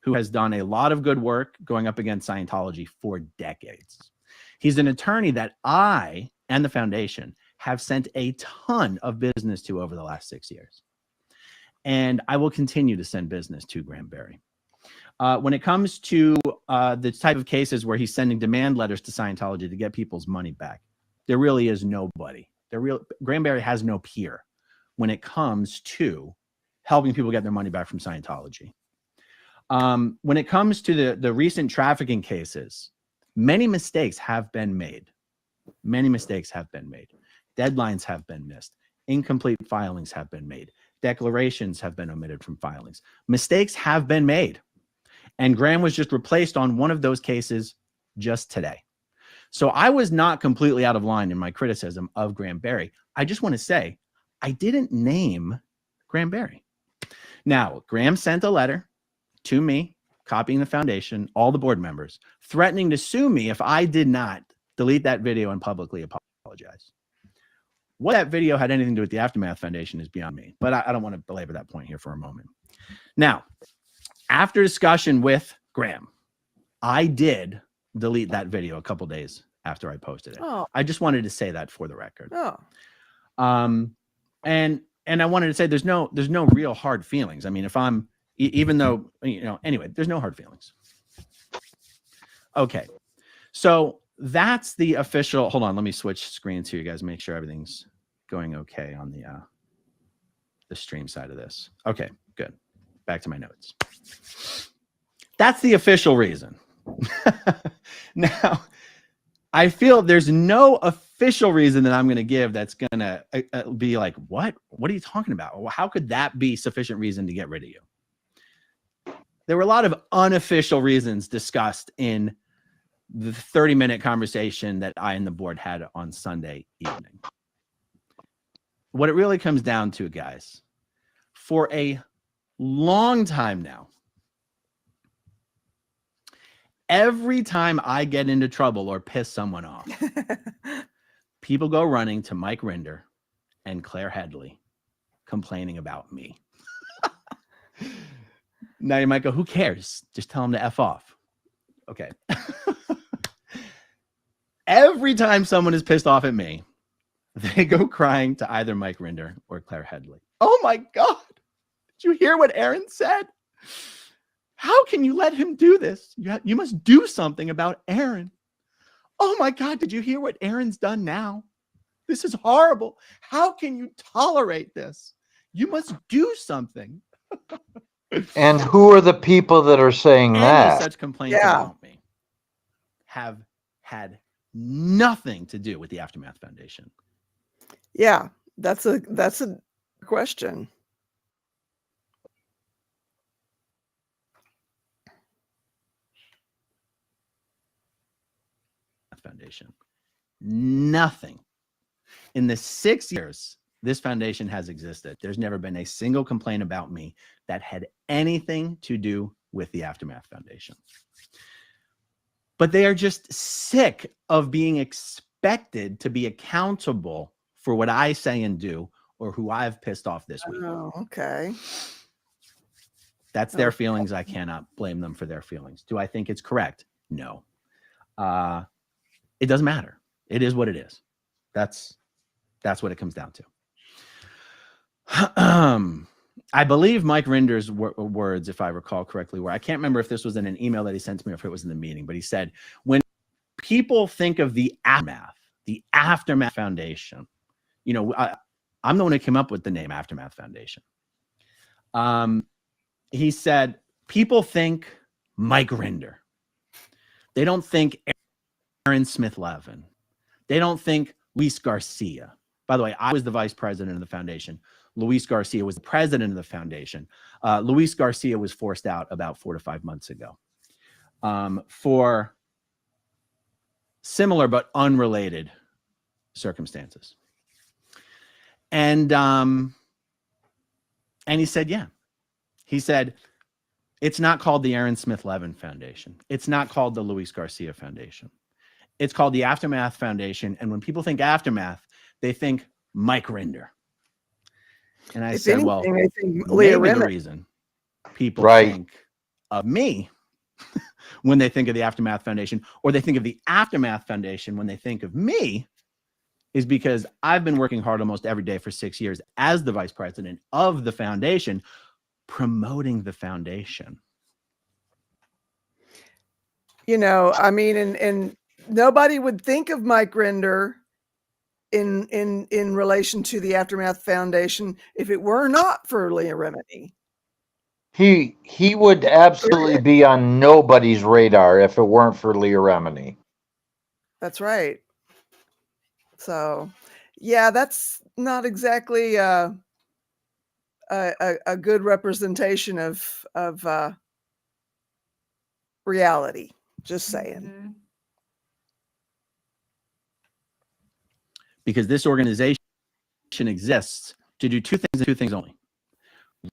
who has done a lot of good work going up against Scientology for decades. He's an attorney that I and the foundation have sent a ton of business to over the last 6 years. And I will continue to send business to Graham Berry. When it comes to the type of cases where he's sending demand letters to Scientology to get people's money back, there really is nobody. Graham Barry has no peer when it comes to helping people get their money back from Scientology. When it comes to the recent trafficking cases, many mistakes have been made. Many mistakes have been made. Deadlines have been missed. Incomplete filings have been made. Declarations have been omitted from filings. Mistakes have been made. And Graham was just replaced on one of those cases just today. So I was not completely out of line in my criticism of Graham Barry. I just want to say, I didn't name Graham Barry. Now, Graham sent a letter to me, copying the foundation, all the board members, threatening to sue me if I did not delete that video and publicly apologize. What that video had anything to do with the Aftermath Foundation is beyond me, but I don't want to belabor that point here for a moment. Now, after discussion with Graham, I did delete that video a couple days after I posted it. Oh. I just wanted to say that for the record. Oh. And I wanted to say there's no real hard feelings. I mean, if I'm, even though, anyway, there's no hard feelings. Okay. So that's the official, hold on, let me switch screens here, you guys, make sure everything's going okay on the stream side of this. Okay, good. Back to my notes. That's the official reason. Now, I feel there's no official reason that I'm going to give that's going to be like, what are you talking about? Well, how could that be sufficient reason to get rid of you? There were a lot of unofficial reasons discussed in the 30-minute conversation that I and the board had on Sunday evening. What it really comes down to, guys, for a long time now, every time I get into trouble or piss someone off, people go running to Mike Rinder and Claire Headley complaining about me. Now you might go, who cares? Just tell them to F off. Okay. Every time someone is pissed off at me, they go crying to either Mike Rinder or Claire Headley. Oh my God. Did you hear what Aaron said? How can you let him do this? You must do something about Aaron. Oh my God, did you hear what Aaron's done now? This is horrible. How can you tolerate this? You must do something. And who are the people that are saying Any that? such complaints about me have had nothing to do with the Aftermath Foundation. Yeah, that's a question. Foundation. Nothing. In the 6 years this foundation has existed, there's never been a single complaint about me that had anything to do with the Aftermath Foundation. But they are just sick of being expected to be accountable for what I say and do or who I've pissed off this week. Oh, okay. That's their feelings. I cannot blame them for their feelings. Do I think it's correct? No. It doesn't matter. It is what it is. That's what it comes down to. I believe Mike Rinder's words, if I recall correctly, were, I can't remember if this was in an email that he sent to me or if it was in the meeting, but he said, when people think of the Aftermath Foundation, I'm the one who came up with the name Aftermath Foundation. He said, people think Mike Rinder. They don't think Aaron Smith-Levin. They don't think Luis Garcia. By the way, I was the vice president of the foundation. Luis Garcia was the president of the foundation. Luis Garcia was forced out about 4 to 5 months ago for similar but unrelated circumstances. And he said, yeah. He said, it's not called the Aaron Smith-Levin Foundation. It's not called the Luis Garcia Foundation. It's called the Aftermath Foundation. And when people think Aftermath, they think Mike Rinder. And I said, well, maybe the reason people think of me when they think of the Aftermath Foundation, or they think of the Aftermath Foundation when they think of me, is because I've been working hard almost every day for 6 years as the vice president of the foundation, promoting the foundation. you know, I mean, and nobody would think of Mike Render in relation to the Aftermath Foundation if it were not for Leah Remini. He would absolutely be on nobody's radar if it weren't for Leah Remini. That's right. So, yeah, that's not exactly a good representation of reality. Just saying. Mhm. Because this organization exists to do two things and two things only: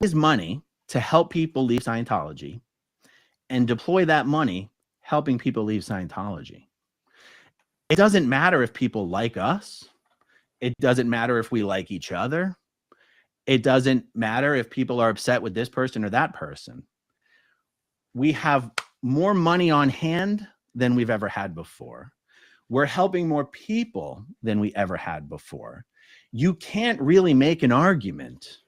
raise money to help people leave Scientology, and deploy that money helping people leave Scientology. It doesn't matter if people like us. It doesn't matter if we like each other. It doesn't matter if people are upset with this person or that person. We have more money on hand than we've ever had before. We're helping more people than we ever had before. You can't really make an argument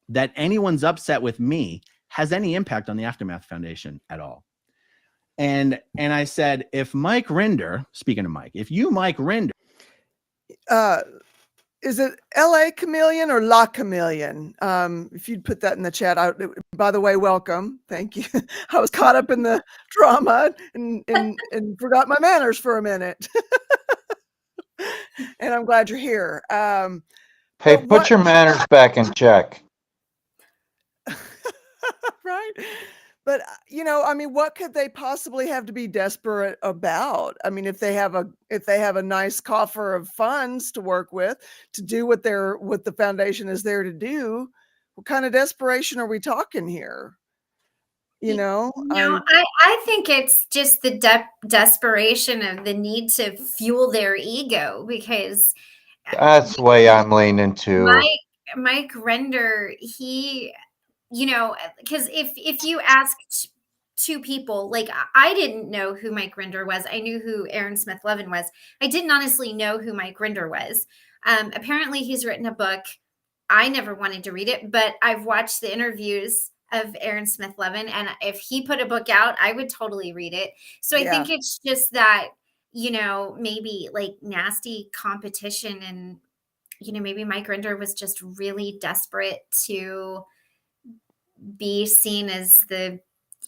that anyone's upset with me has any impact on the Aftermath Foundation at all. And I said, if Mike Rinder, speaking of Mike, if you, Mike Rinder, Is it LA Chameleon or La Chameleon? If you'd put that in the chat. By the way, welcome. Thank you. I was caught up in the drama and forgot my manners for a minute. And I'm glad you're here. Hey, But put your manners back in check. right? But you know, I mean, what could they possibly have to be desperate about? I mean, if they have a nice coffer of funds to work with to do what the foundation is there to do, what kind of desperation are we talking here? You know, No, I think it's just the desperation of the need to fuel their ego, because That's the way I'm leaning to. Mike Render, he, you know, because if you asked two people, like I didn't know who Mike Render was. I knew who Aaron Smith Levin was. I didn't honestly know who Mike Render was. Apparently he's written a book. I never wanted to read it, but I've watched the interviews of Aaron Smith Levin, and if he put a book out, I would totally read it. So I think it's just that, you know, maybe like nasty competition, and you know, maybe Mike Render was just really desperate to be seen as the,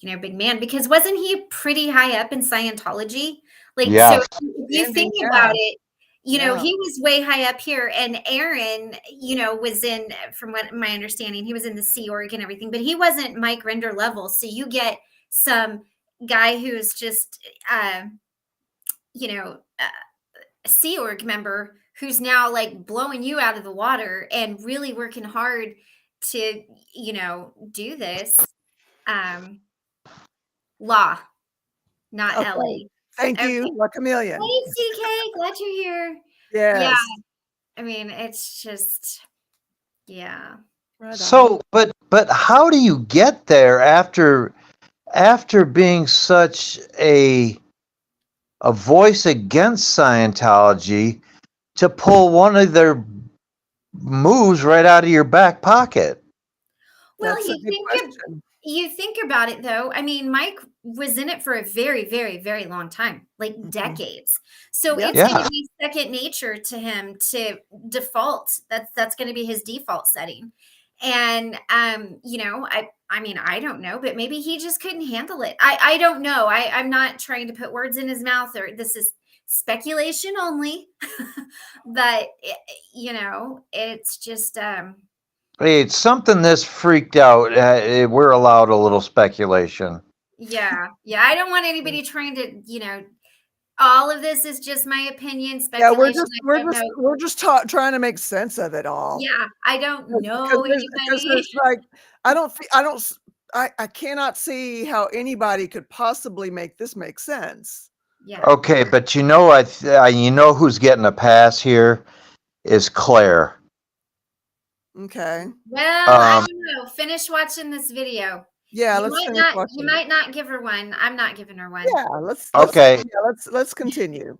you know, big man, because wasn't he pretty high up in Scientology? Like, Yes. so if you think about it, you know, he was way high up here, and Aaron, you know, was in, from what my understanding, he was in the Sea Org and everything, but he wasn't Mike Render level. So you get some guy who's just, you know, a Sea Org member who's now like blowing you out of the water and really working hard to, you know, do this. Law, not okay. LA. Thank you, La Chameleon. Hey, CK, glad you're here. Yes. Yeah. I mean, it's just, yeah. Right So, but how do you get there after being such a voice against Scientology to pull one of their moves right out of your back pocket? Well, That's a good question. you think about it though. I mean, Mike was in it for a very, very, very long time, like decades. So it's going to be second nature to him to default. That's going to be his default setting. And you know, I mean, I don't know, but maybe he just couldn't handle it. I don't know. I'm not trying to put words in his mouth, or this is speculation only. But you know, it's just Hey, it's something this freaked out. We're allowed a little speculation. yeah. I don't want anybody trying to, you know, all of this is just my opinion, speculation. Yeah, we're just trying to make sense of it all. Yeah, I don't know Because there's like, I cannot see how anybody could possibly make this make sense. Yeah. Okay, but you know, you know who's getting a pass here is Claire. Okay. Well, I don't know. Finish watching this video. Yeah, You let's finish watching. You might not give her one. I'm not giving her one. Yeah, let's continue.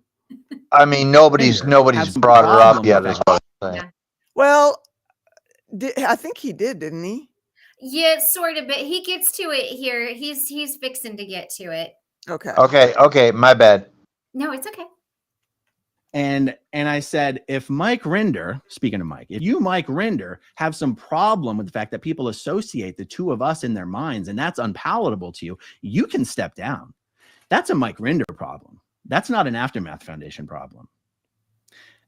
I mean, nobody's brought her up yet. Is what I'm saying. Yeah. Well, I think he did, didn't he? Yeah, sort of, but he gets to it here. He's fixing to get to it. Okay. Okay, my bad. No, it's okay. And I said, if Mike Rinder, speaking of Mike, if you, Mike Rinder, have some problem with the fact that people associate the two of us in their minds and that's unpalatable to you, you can step down. That's a Mike Rinder problem. That's not an Aftermath Foundation problem.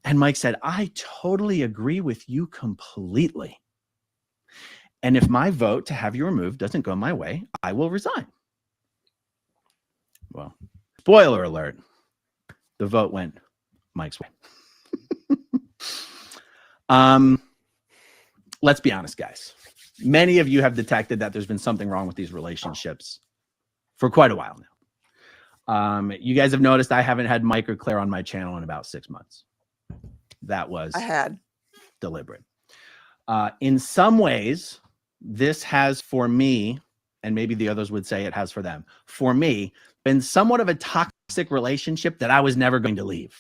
And Mike said, I totally agree with you completely. And if my vote to have you removed doesn't go my way, I will resign. Well, spoiler alert, the vote went Mike's way. Let's be honest, guys. Many of you have detected that there's been something wrong with these relationships for quite a while now. You guys have noticed I haven't had Mike or Claire on my channel in about 6 months. That was I had. deliberate. In some ways, this has for me, and maybe the others would say it has for them, for me, been somewhat of a toxic relationship that I was never going to leave.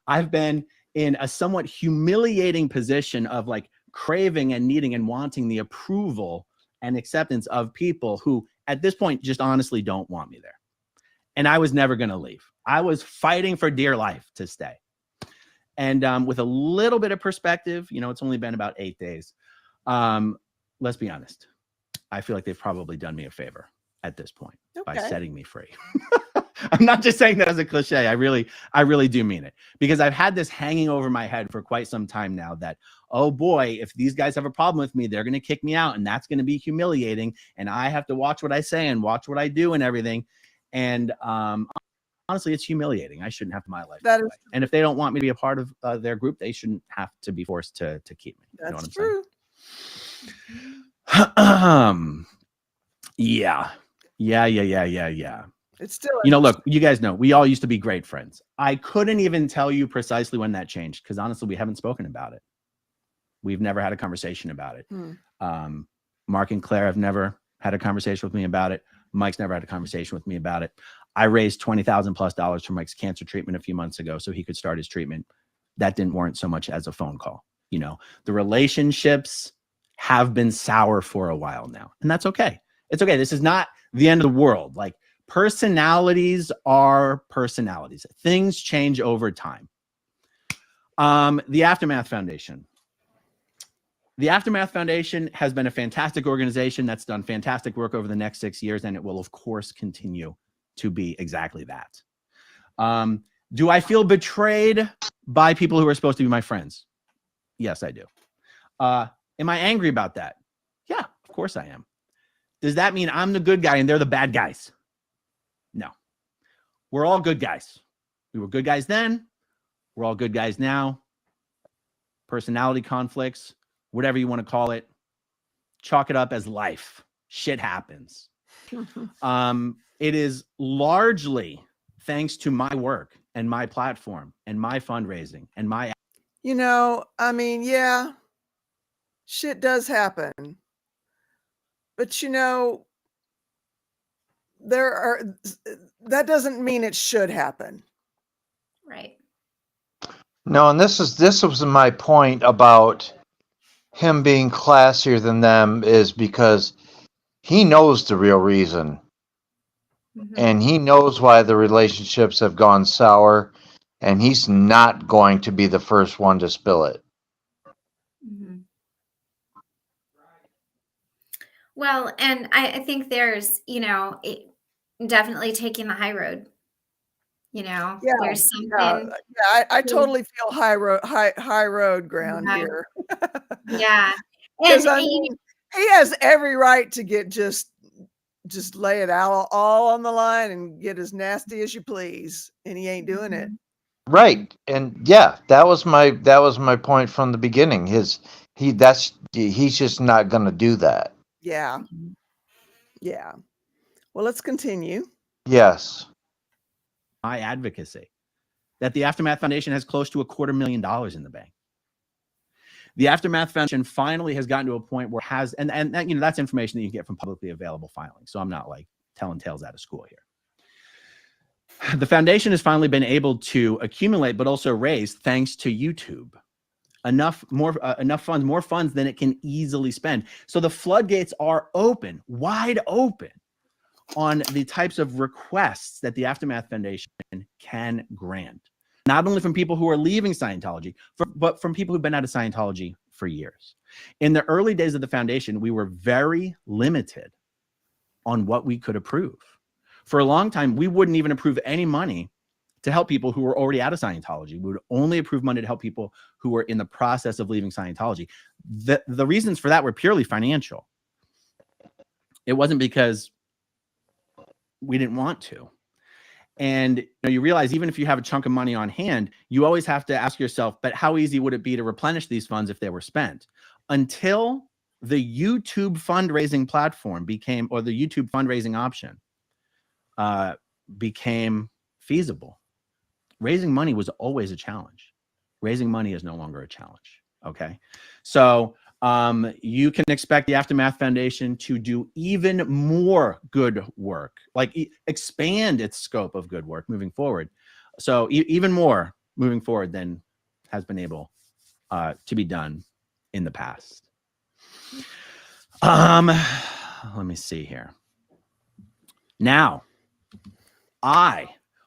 I've been in a somewhat humiliating position of like craving and needing and wanting the approval and acceptance of people who at this point just honestly don't want me there. And I was never going to leave. I was fighting for dear life to stay. And with a little bit of perspective, you know, it's only been about 8 days. Let's be honest. I feel like they've probably done me a favor at this point by setting me free. I'm not just saying that as a cliche. I really do mean it, because I've had this hanging over my head for quite some time now that, oh boy, if these guys have a problem with me, they're going to kick me out and that's going to be humiliating. And I have to watch what I say and watch what I do and everything. And honestly, it's humiliating. I shouldn't have my life. That is, and if they don't want me to be a part of their group, they shouldn't have to be forced to keep me. That's you know what I'm true. saying? Yeah. It's still, you know, look, you guys know, we all used to be great friends. I couldn't even tell you precisely when that changed, because honestly, we haven't spoken about it. We've never had a conversation about it. Mark and Claire have never had a conversation with me about it. Mike's never had a conversation with me about it. I raised $20,000+ for Mike's cancer treatment a few months ago so he could start his treatment. That didn't warrant so much as a phone call. You know, the relationships have been sour for a while now, and that's okay. It's okay. This is not the end of the world. Like, personalities are personalities. Things change over time. The Aftermath Foundation. The Aftermath Foundation has been a fantastic organization that's done fantastic work over the next 6 years, and it will, of course, continue to be exactly that. Do I feel betrayed by people who are supposed to be my friends? Yes, I do. Am I angry about that? Yeah, of course I am. Does that mean I'm the good guy and they're the bad guys? No. We're all good guys. We were good guys then. We're all good guys now. Personality conflicts, whatever you want to call it. Chalk it up as life. Shit happens. It is largely thanks to my work and my platform and my fundraising and my... You know, I mean, yeah, shit does happen. But, you know, that doesn't mean it should happen. Right. No, and this was my point about him being classier than them, is because he knows the real reason. And he knows why the relationships have gone sour, and he's not going to be the first one to spill it. Well, and I think there's, you know, definitely taking the high road. You know, there's something. Yeah, I totally feel high road ground here. Yeah. Because I mean, he has every right to get just lay it out all on the line and get as nasty as you please, and he ain't doing it. Right. And yeah, that was my point from the beginning. He's just not going to do that. Yeah. Well, let's continue. Yes. My advocacy that the Aftermath Foundation has close to $250,000 in the bank. The Aftermath Foundation finally has gotten to a point where it has, and you know, that's information that you can get from publicly available filings. So I'm not like telling tales out of school here. The foundation has finally been able to accumulate, but also raise, thanks to YouTube, enough funds, more funds than it can easily spend. So the floodgates are open, wide open, on the types of requests that the Aftermath Foundation can grant, not only from people who are leaving Scientology, but from people who've been out of Scientology for years. In the early days of the foundation, we were very limited on what we could approve. For a long time, we wouldn't even approve any money to help people who were already out of Scientology. We would only approve money to help people who were in the process of leaving Scientology. The reasons for that were purely financial. It wasn't because we didn't want to. And you realize even if you have a chunk of money on hand, you always have to ask yourself, but how easy would it be to replenish these funds if they were spent? Until the YouTube fundraising platform became, or the YouTube fundraising option became feasible, raising money was always a challenge. Raising money is no longer a challenge. Okay. So you can expect the Aftermath Foundation to do even more good work, like expand its scope of good work moving forward. So even more moving forward than has been able to be done in the past. Let me see here. Now,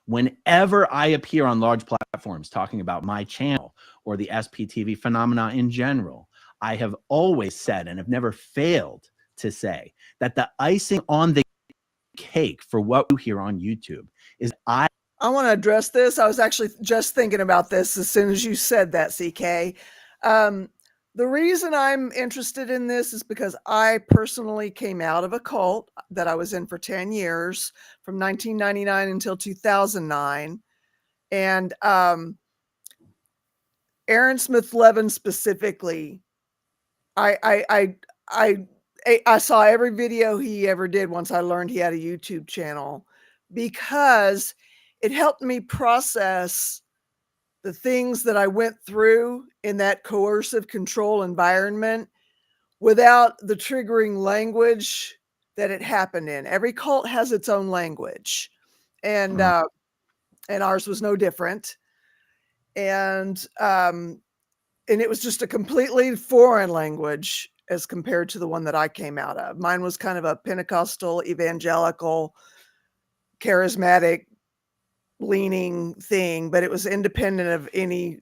whenever I appear on large platforms talking about my channel or the SPTV phenomena in general, I have always said and have never failed to say that the icing on the cake for what you hear on YouTube is I want to address this. I was actually just thinking about this as soon as you said that, CK. The reason I'm interested in this is because I personally came out of a cult that I was in for 10 years, from 1999 until 2009. And Aaron Smith Levin specifically, I saw every video he ever did once I learned he had a YouTube channel, because it helped me process the things that I went through in that coercive control environment without the triggering language that it happened in. Every cult has its own language, and ours was no different. And it was just a completely foreign language as compared to the one that I came out of. Mine was kind of a Pentecostal, evangelical, charismatic leaning thing, but it was independent of any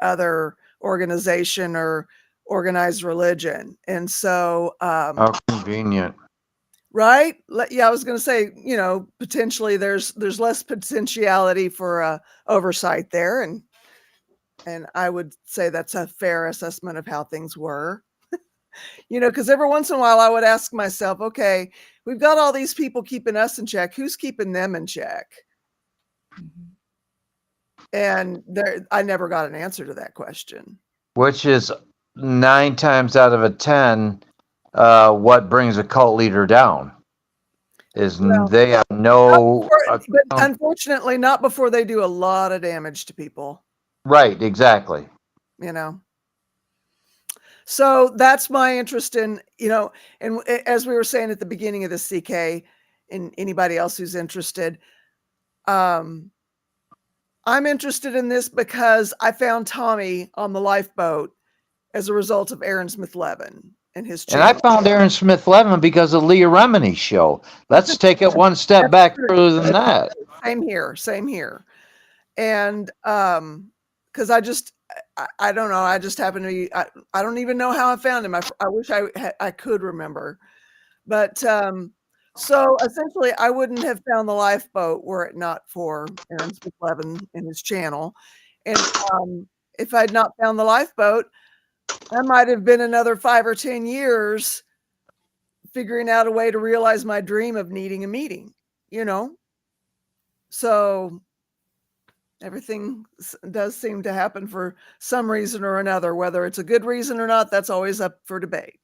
other organization or organized religion. And so How convenient. right, yeah, I was going to say, potentially there's less potentiality for oversight there, and I would say that's a fair assessment of how things were. Because every once in a while I would ask myself, okay, we've got all these people keeping us in check, who's keeping them in check? And I never got an answer to that question. Which is 9 times out of 10, what brings a cult leader down is they have no. But unfortunately, not before they do a lot of damage to people. Right, exactly. So that's my interest in, and as we were saying at the beginning of this, CK, and anybody else who's interested, I'm interested in this because I found Tommy on the lifeboat as a result of Aaron Smith Levin and his channel. And I found Aaron Smith Levin because of Leah Remini's show. Let's take it one step back further than that. Same here. And because I don't know, I just happen to be, I don't even know how I found him. I wish I could remember. But so essentially I wouldn't have found the lifeboat were it not for Aaron Smith Levin and his channel. And if I'd not found the lifeboat, I might have been another 5 or 10 years figuring out a way to realize my dream of needing a meeting, So everything does seem to happen for some reason or another. Whether it's a good reason or not, that's always up for debate.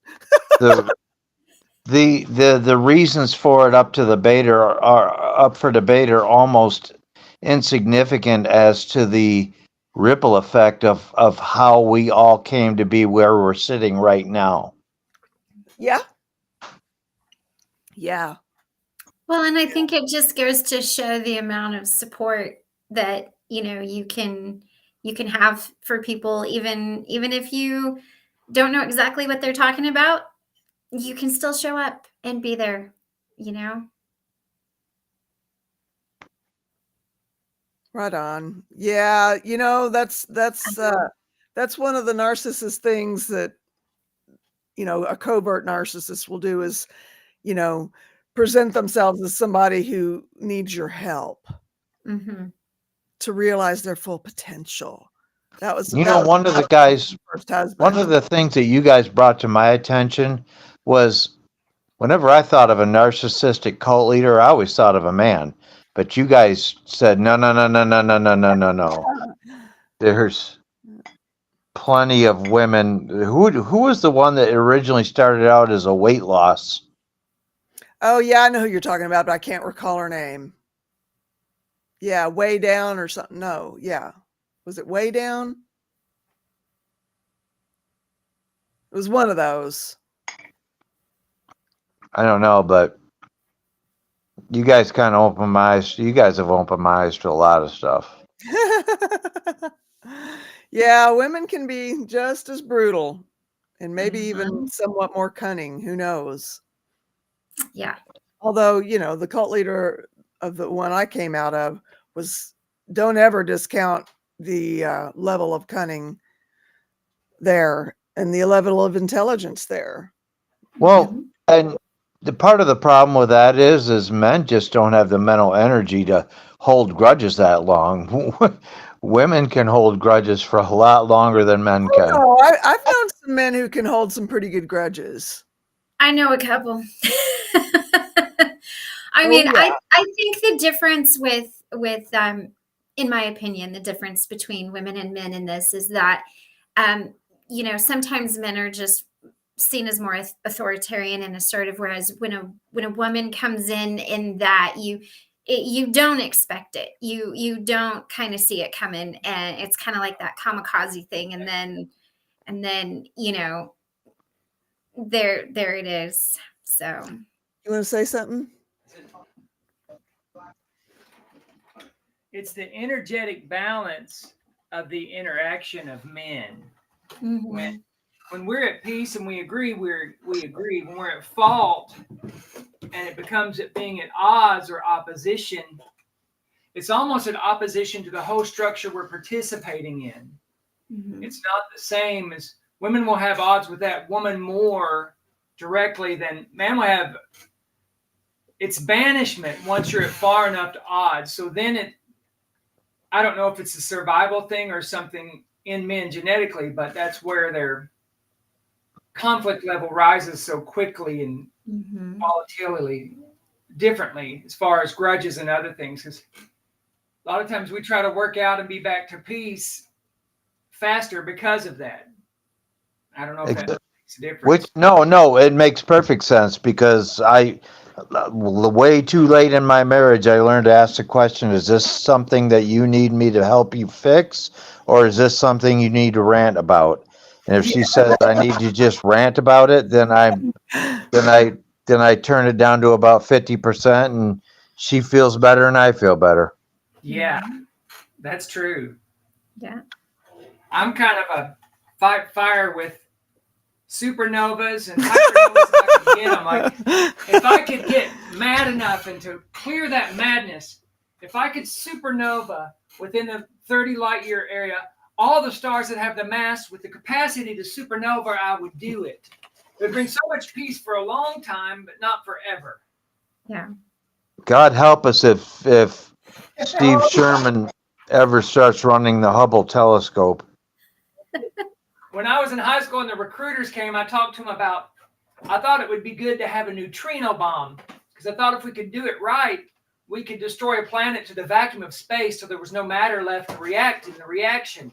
The reasons for it up for debate are almost insignificant as to the ripple effect of how we all came to be where we're sitting right now. Yeah. Well, and I think it just goes to show the amount of support that you can have for people, even if you don't know exactly what they're talking about, you can still show up and be there. Right on. Yeah, you know, that's one of the narcissist things that, you know, a covert narcissist will do is, you know, present themselves as somebody who needs your help Mm-hmm. to realize their full potential. That was You know, one of the guys, first one husband. of the things that you guys brought to my attention was whenever I thought of a narcissistic cult leader, I always thought of a man. But you guys said, no, no, no, no, no, no, no, no, no, no. There's plenty of women. Who was the one that originally started out as a weight loss? Oh yeah, I know who you're talking about, but I can't recall her name. Yeah, Way Down or something. No, yeah. Was it Way Down? It was one of those. I don't know, but you guys kind of opened my eyes. You guys have opened my eyes to a lot of stuff. Yeah, women can be just as brutal and maybe Mm-hmm. even somewhat more cunning. Who knows? Yeah. Although, you know, the cult leader of the one I came out of was, don't ever discount the level of cunning there and the level of intelligence there. Well, and the part of the problem with that is men just don't have the mental energy to hold grudges that long. Women can hold grudges for a lot longer than men can. Oh, I've known some men who can hold some pretty good grudges. I know a couple. I Oh, mean, yeah. I think the difference with in my opinion, the difference between women and men in this is that you know, sometimes men are just seen as more authoritarian and assertive, whereas when a woman comes in that you don't expect it, you don't kind of see it coming, and it's kind of like that kamikaze thing, and then you know, there it is. So You want to say something? It's the energetic balance of the interaction of men. mhm. When we're at peace and we agree, we agree. When we're at fault and it becomes it being at odds or opposition, it's almost an opposition to the whole structure we're participating in. Mhm. It's not the same as women will have odds with that woman more directly than man will have. It's banishment once you're at far enough to odds. So then I don't know if it's a survival thing or something in men genetically, but that's where their conflict level rises so quickly and Mhm. volatility differently as far as grudges and other things. Because a lot of times we try to work out and be back to peace faster because of that. I don't know if that makes a difference. No, it makes perfect sense because way too late in my marriage, I learned to ask the question, is this something that you need me to help you fix? Or is this something you need to rant about? And if she says I need to just rant about it, then I turn it down to about 50% and she feels better and I feel better. Yeah, that's true. Yeah. I'm kind of a fire with supernovas and hypernovas. If I could get them, like if I could get mad enough and to clear that madness, if I could supernova within the 30 light year area, all the stars that have the mass with the capacity to supernova, I would do it. It would bring so much peace for a long time, but not forever. Yeah. God help us if Steve Sherman ever starts running the Hubble telescope. When I was in high school and the recruiters came, I talked to them about, I thought it would be good to have a neutrino bomb because I thought if we could do it right, we could destroy a planet to the vacuum of space so there was no matter left to react in the reaction.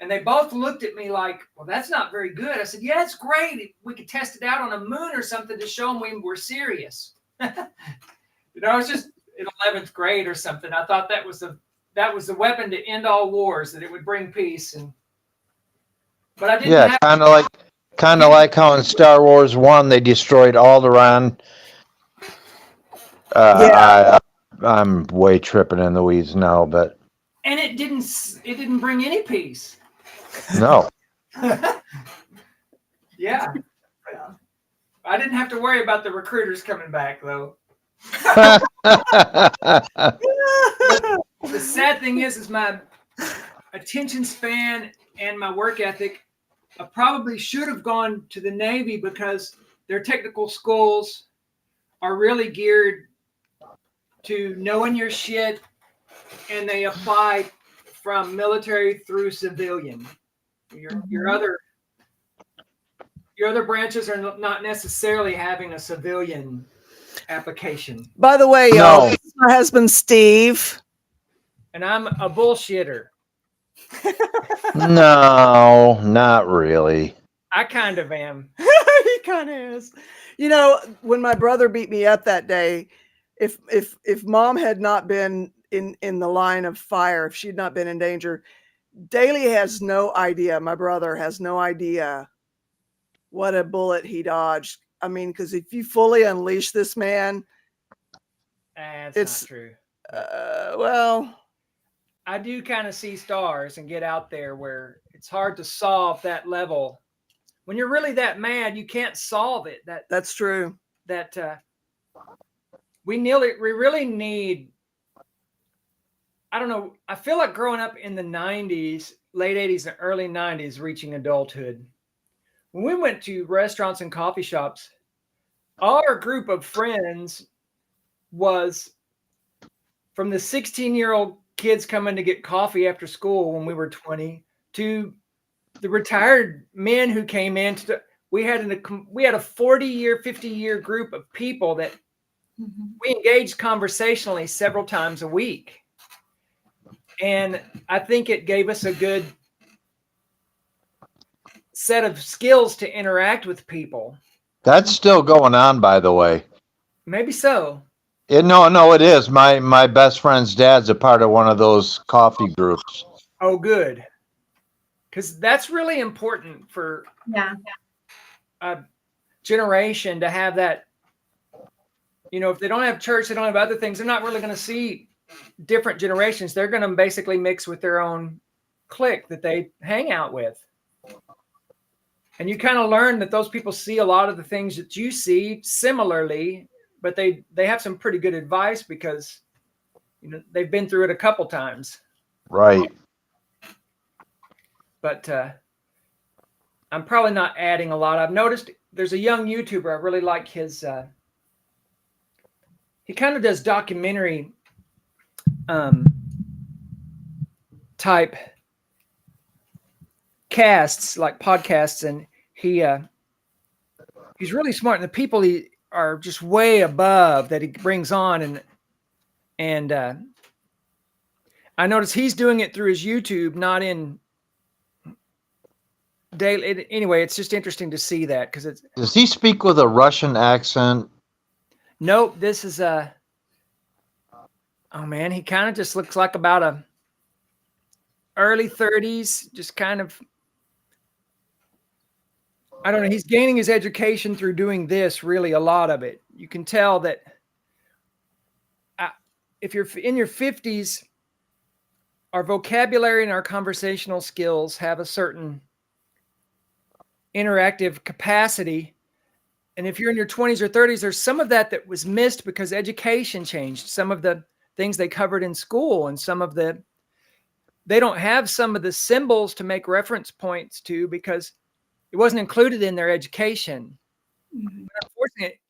And they both looked at me like, well, that's not very good. I said, yeah, it's great. We could test it out on a moon or something to show them we were serious. You know, I was just in 11th grade or something. I thought that was the weapon to end all wars, that it would bring peace. But I didn't have kind of like how in Star Wars 1 they destroyed Alderaan. I'm way tripping in the weeds now, but and it didn't bring any peace. no. Yeah. I didn't have to worry about the recruiters coming back though. The the sad thing is my attention span and my work ethic, I probably should have gone to the Navy because their technical schools are really geared to knowing your shit, and they apply from military through civilian. Your other branches are not necessarily having a civilian application. By the way, No. y'all, this is my husband, Steve. And I'm a bullshitter. No, not really. I kind of am. He kind of is. You know, when my brother beat me up that day, if mom had not been in the line of fire, if she'd not been in danger, Daly has no idea. My brother has no idea what a bullet he dodged. I mean, because if you fully unleash this man, That's It's- not true. well, I do kind of see stars and get out there where it's hard to solve that level. When you're really that mad, you can't solve it. that's true. We really need, I don't know, I feel like growing up in the 90s, late 80s and early 90s, reaching adulthood. When we went to restaurants and coffee shops, our group of friends was from the 16-year-old kids coming to get coffee after school when we were 20 to the retired men who came in. We had a 40-year, 50-year group of people that we engaged conversationally several times a week. And I think it gave us a good set of skills to interact with people. That's still going on, by the way. Maybe so. No, it is. My best friend's dad's a part of one of those coffee groups. Oh, good. Because that's really important for a generation to have that. You know, if they don't have church, they don't have other things, they're not really going to see different generations. They're going to basically mix with their own clique that they hang out with. And you kind of learn that those people see a lot of the things that you see similarly, but they have some pretty good advice because, you know, they've been through it a couple times. Right. But I'm probably not adding a lot. I've noticed there's a young YouTuber. I really like his. He kind of does documentary type casts, like podcasts, and he's really smart. And the people he are just way above that he brings on, and I notice he's doing it through his YouTube, not in daily. Anyway, it's just interesting to see that because it's. Does he speak with a Russian accent? Nope, this is oh man, he kind of just looks like about a early 30s, just kind of, I don't know. He's gaining his education through doing this, really, a lot of it. You can tell that if you're in your 50s, our vocabulary and our conversational skills have a certain interactive capacity. And if you're in your 20s or 30s, there's some of that was missed because education changed. Some of the things they covered in school and they don't have some of the symbols to make reference points to because it wasn't included in their education. Unfortunately,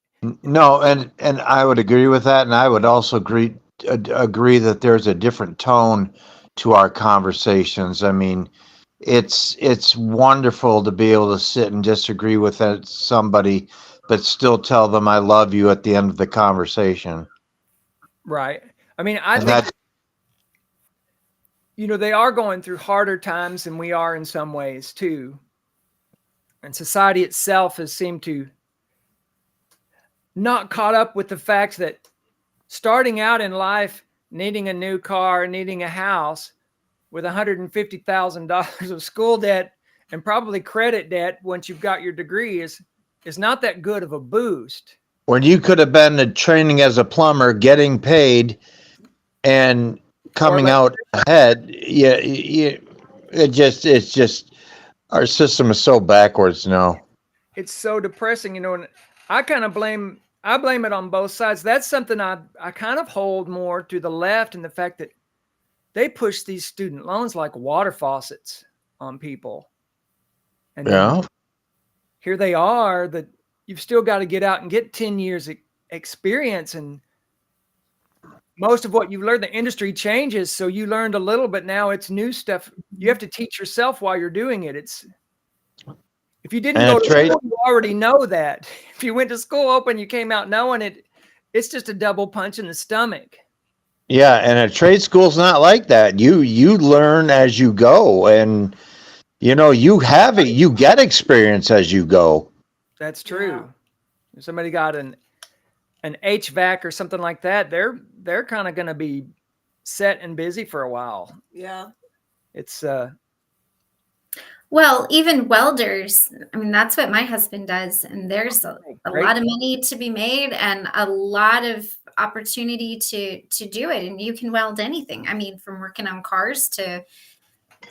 No, and I would agree with that, and I would also agree that there's a different tone to our conversations. I mean, it's wonderful to be able to sit and disagree with somebody, but still tell them I love you at the end of the conversation. right. I mean, I think, you know, they are going through harder times than we are in some ways too. And society itself has seemed to not caught up with the fact that starting out in life, needing a new car, needing a house with $150,000 of school debt and probably credit debt once you've got your degree is not that good of a boost. When you could have been training as a plumber, getting paid, and coming out ahead, it's just our system is so backwards now. It's so depressing, you know, and I kind of blame it on both sides. That's something I kind of hold more to the left, and the fact that they push these student loans like water faucets on people. And Yeah. then here they are that you've still got to get out and get 10 years experience. And most of what you've learned, the industry changes. So you learned a little, but now it's new stuff. You have to teach yourself while you're doing it. If you didn't And go a to trade- school, you already know that. If you went to school open, you came out knowing it. It's just a double punch in the stomach. Yeah, and a trade school's not like that. You learn as you go, and you have it. You get experience as you go. That's true. If somebody got an HVAC or something like that, they're kind of going to be set and busy for a while. Yeah. It's Well, even welders, I mean, that's what my husband does. And there's a great. lot of money to be made and a lot of opportunity to do it. And you can weld anything. I mean, from working on cars to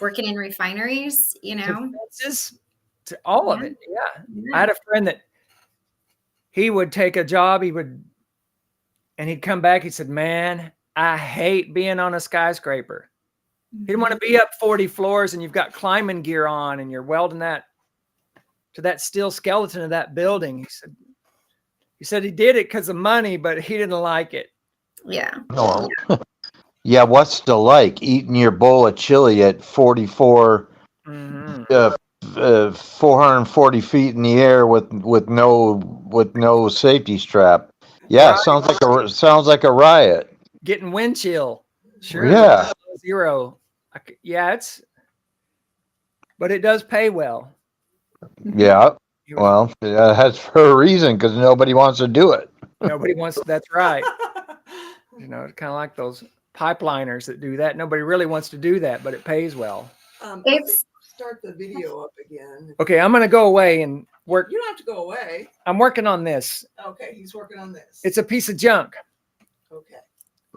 working in refineries, to fences, to all of Yeah. it. Yeah. I had a friend that he would take a job, and he'd come back. He said, "Man, I hate being on a skyscraper." He didn't want to be up 40 floors and you've got climbing gear on and you're welding that to that steel skeleton of that building. He said he did it because of money, but he didn't like it. Yeah. Oh. Yeah, what's the like eating your bowl of chili at 44, Mm-hmm. 440 feet in the air with no safety strap? Yeah, Right. sounds like a riot. Getting wind chill. Sure. Yeah. Zero. Yeah, but it does pay well. Yeah. Well, that's for a reason, because nobody wants to do it. Nobody wants, that's right. It's kind of like those pipeliners that do that. Nobody really wants to do that, but it pays well. It's Start the video up again. Okay, I'm going to go away and work. You don't have to go away. I'm working on this. Okay, he's working on this. It's a piece of junk. Okay.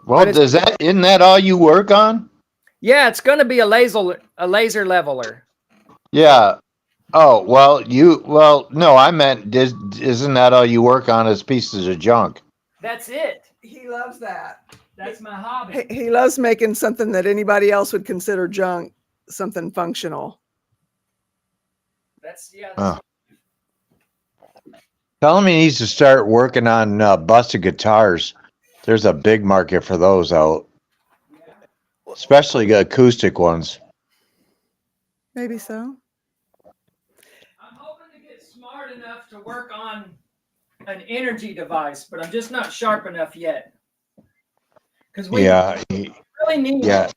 Well, But isn't that all you work on? Yeah, it's going to be a laser leveler. Yeah. Oh, no, I meant, isn't that all you work on is pieces of junk? That's it. He loves that. That's my hobby. He loves making something that anybody else would consider junk, something functional. That's Oh. Tell him he needs to start working on busted guitars. There's a big market for those out, especially acoustic ones. Maybe so. I'm hoping to get smart enough to work on an energy device, but I'm just not sharp enough yet. Because we really need Yeah.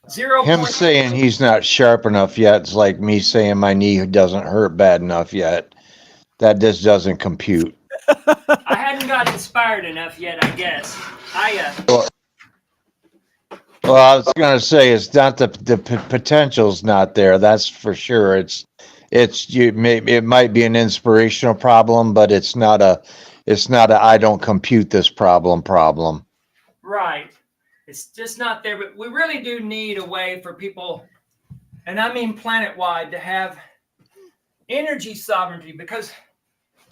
0. Him saying he's not sharp enough yet is like me saying my knee doesn't hurt bad enough yet. That just doesn't compute. I hadn't got inspired enough yet, I guess. Well, I was gonna say it's not the potential's not there. That's for sure. It might be an inspirational problem, but it's not a I don't compute this problem. Right. It's just not there, but we really do need a way for people, and I mean planet-wide, to have energy sovereignty, because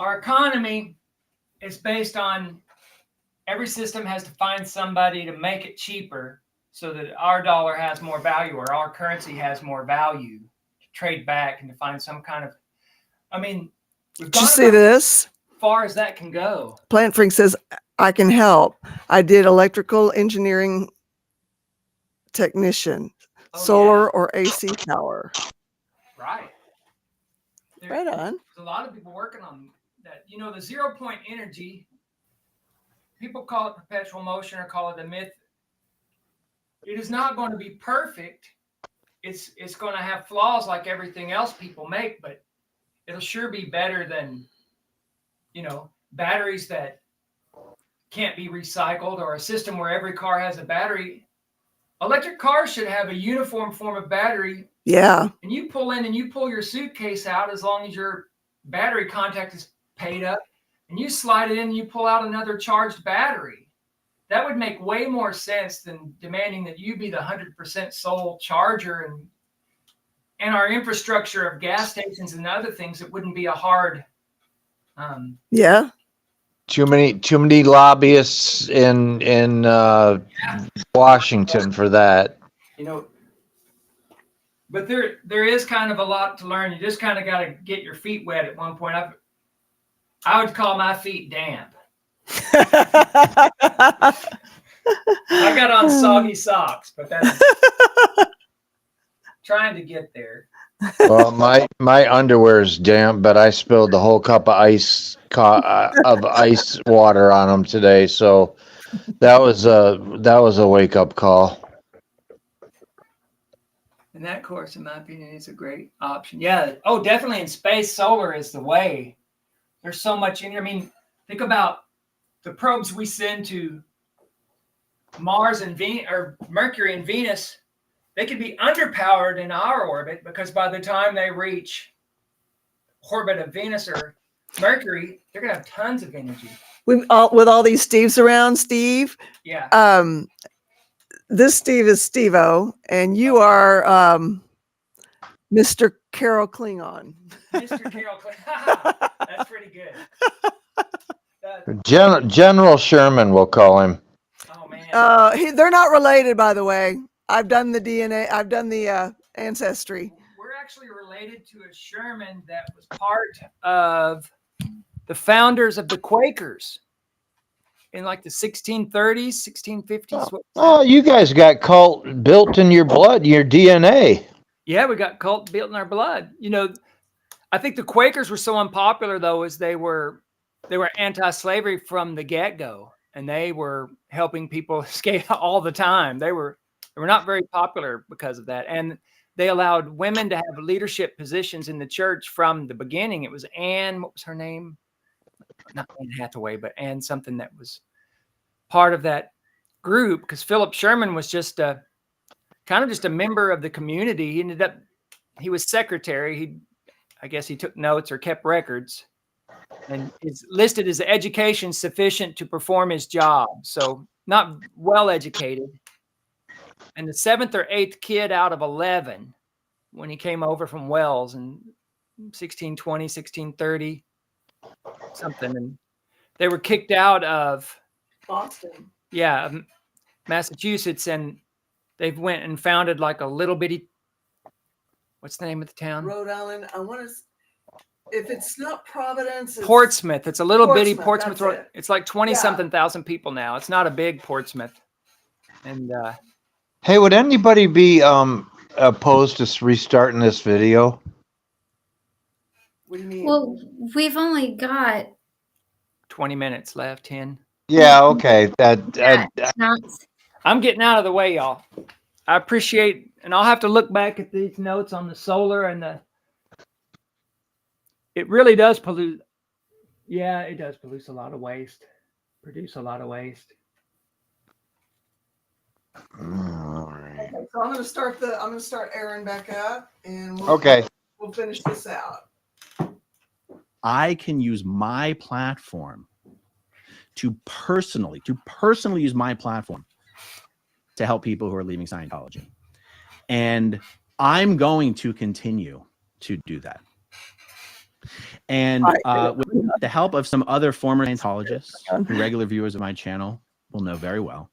our economy is based on every system has to find somebody to make it cheaper so that our dollar has more value or our currency has more value to trade back and to find some kind of, we've Did you gone see about this? as far as that can go. Plant Freak says, I can help. I did electrical engineering technician, Oh, solar yeah. or AC power. Right. Right on. There's a lot of people working on that. The 0 point energy, people call it perpetual motion or call it a myth. It is not going to be perfect. It's going to have flaws like everything else people make, but it'll sure be better than, batteries that can't be recycled, or a system where every car has a battery. Electric cars should have a uniform form of battery. Yeah. And you pull in and you pull your suitcase out as long as your battery contact is paid up, and you slide it in and you pull out another charged battery. That would make way more sense than demanding that you be the 100% sole charger, and our infrastructure of gas stations and other things. It wouldn't be a hard. Yeah. Too many lobbyists in Washington for that. You know, but there is kind of a lot to learn. You just kind of got to get your feet wet at one point. I would call my feet damp. I got on soggy socks, but that's trying to get there. Well, my underwear is damp, but I spilled the whole cup of ice water on them today, so that was a wake up call. And that course, in my opinion, is a great option. Yeah. Oh, definitely in space, solar is the way. There's so much in here. I mean, think about the probes we send to Mars and Venus, or Mercury and Venus. They could be underpowered in our orbit because by the time they reach orbit of Venus or Mercury, they're gonna have tons of energy. with all these Steves around, Steve. Yeah. This Steve is Steve-O, and you are Mr. Carol Klingon. Mr. Carol Clinton. That's pretty good. General Sherman, we'll call him. Oh man. They're not related, by the way. I've done the DNA. I've done the ancestry. We're actually related to a Sherman that was part of the founders of the Quakers in like the 1630s, 1650s. Oh, you guys got cult built in your blood, your DNA. Yeah, we got cult built in our blood. You know, I think the Quakers were so unpopular though, as they were anti-slavery from the get-go, and they were helping people escape all the time. They were not very popular because of that, and they allowed women to have leadership positions in the church from the beginning. It was Anne, what was her name? Not Anne Hathaway, but Anne something, that was part of that group, because Philip Sherman was just kind of just a member of the community. He was secretary. I guess he took notes or kept records, and is listed as education sufficient to perform his job. So not well educated. And the 7th or 8th kid out of 11 when he came over from Wales in 1620, 1630, something. And they were kicked out of Boston. Yeah, Massachusetts, and they went and founded like a little bitty, what's the name of the town? Rhode Island. I want to. If it's not Providence, it's Portsmouth. It's a little bitty Portsmouth. Portsmouth. It's like 20-something thousand people now. It's not a big Portsmouth. And Hey, would anybody be opposed to restarting this video? What do you mean? Well, we've only got 20 minutes left, 10. Yeah, okay. I'm getting out of the way, y'all. I appreciate, and I'll have to look back at these notes on the solar and it really does pollute. Yeah, it does produce a lot of waste. All right. Okay, so I'm going to start Aaron back up, and we'll finish this out. I can use my platform to personally use my platform to help people who are leaving Scientology. And I'm going to continue to do that. And with the help of some other former Scientologists who regular viewers of my channel will know very well,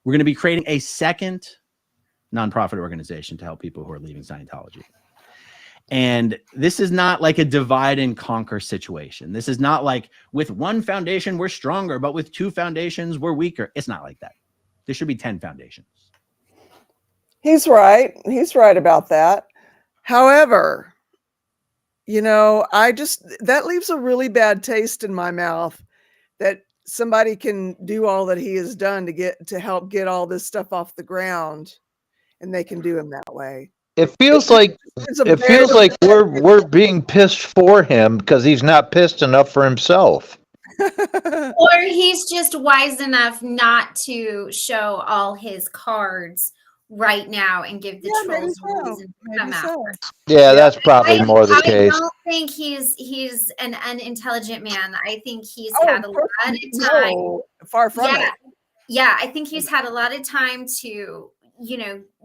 we're going to be creating a second nonprofit organization to help people who are leaving Scientology. And this is not like a divide and conquer situation. This is not like with one foundation, we're stronger, but with two foundations, we're weaker. It's not like that. There should be 10 foundations. He's right. He's right about that. However, you know, that leaves a really bad taste in my mouth that somebody can do all that he has done to help get all this stuff off the ground, and they can do him that way. It feels like we're being pissed for him because he's not pissed enough for himself. Or he's just wise enough not to show all his cards right now and give the trolls a reason to come after. Yeah, that's probably more the I case. don't think he's an unintelligent man. I think he's had a lot of time. No, far from it. Yeah, I think he's had a lot of time to,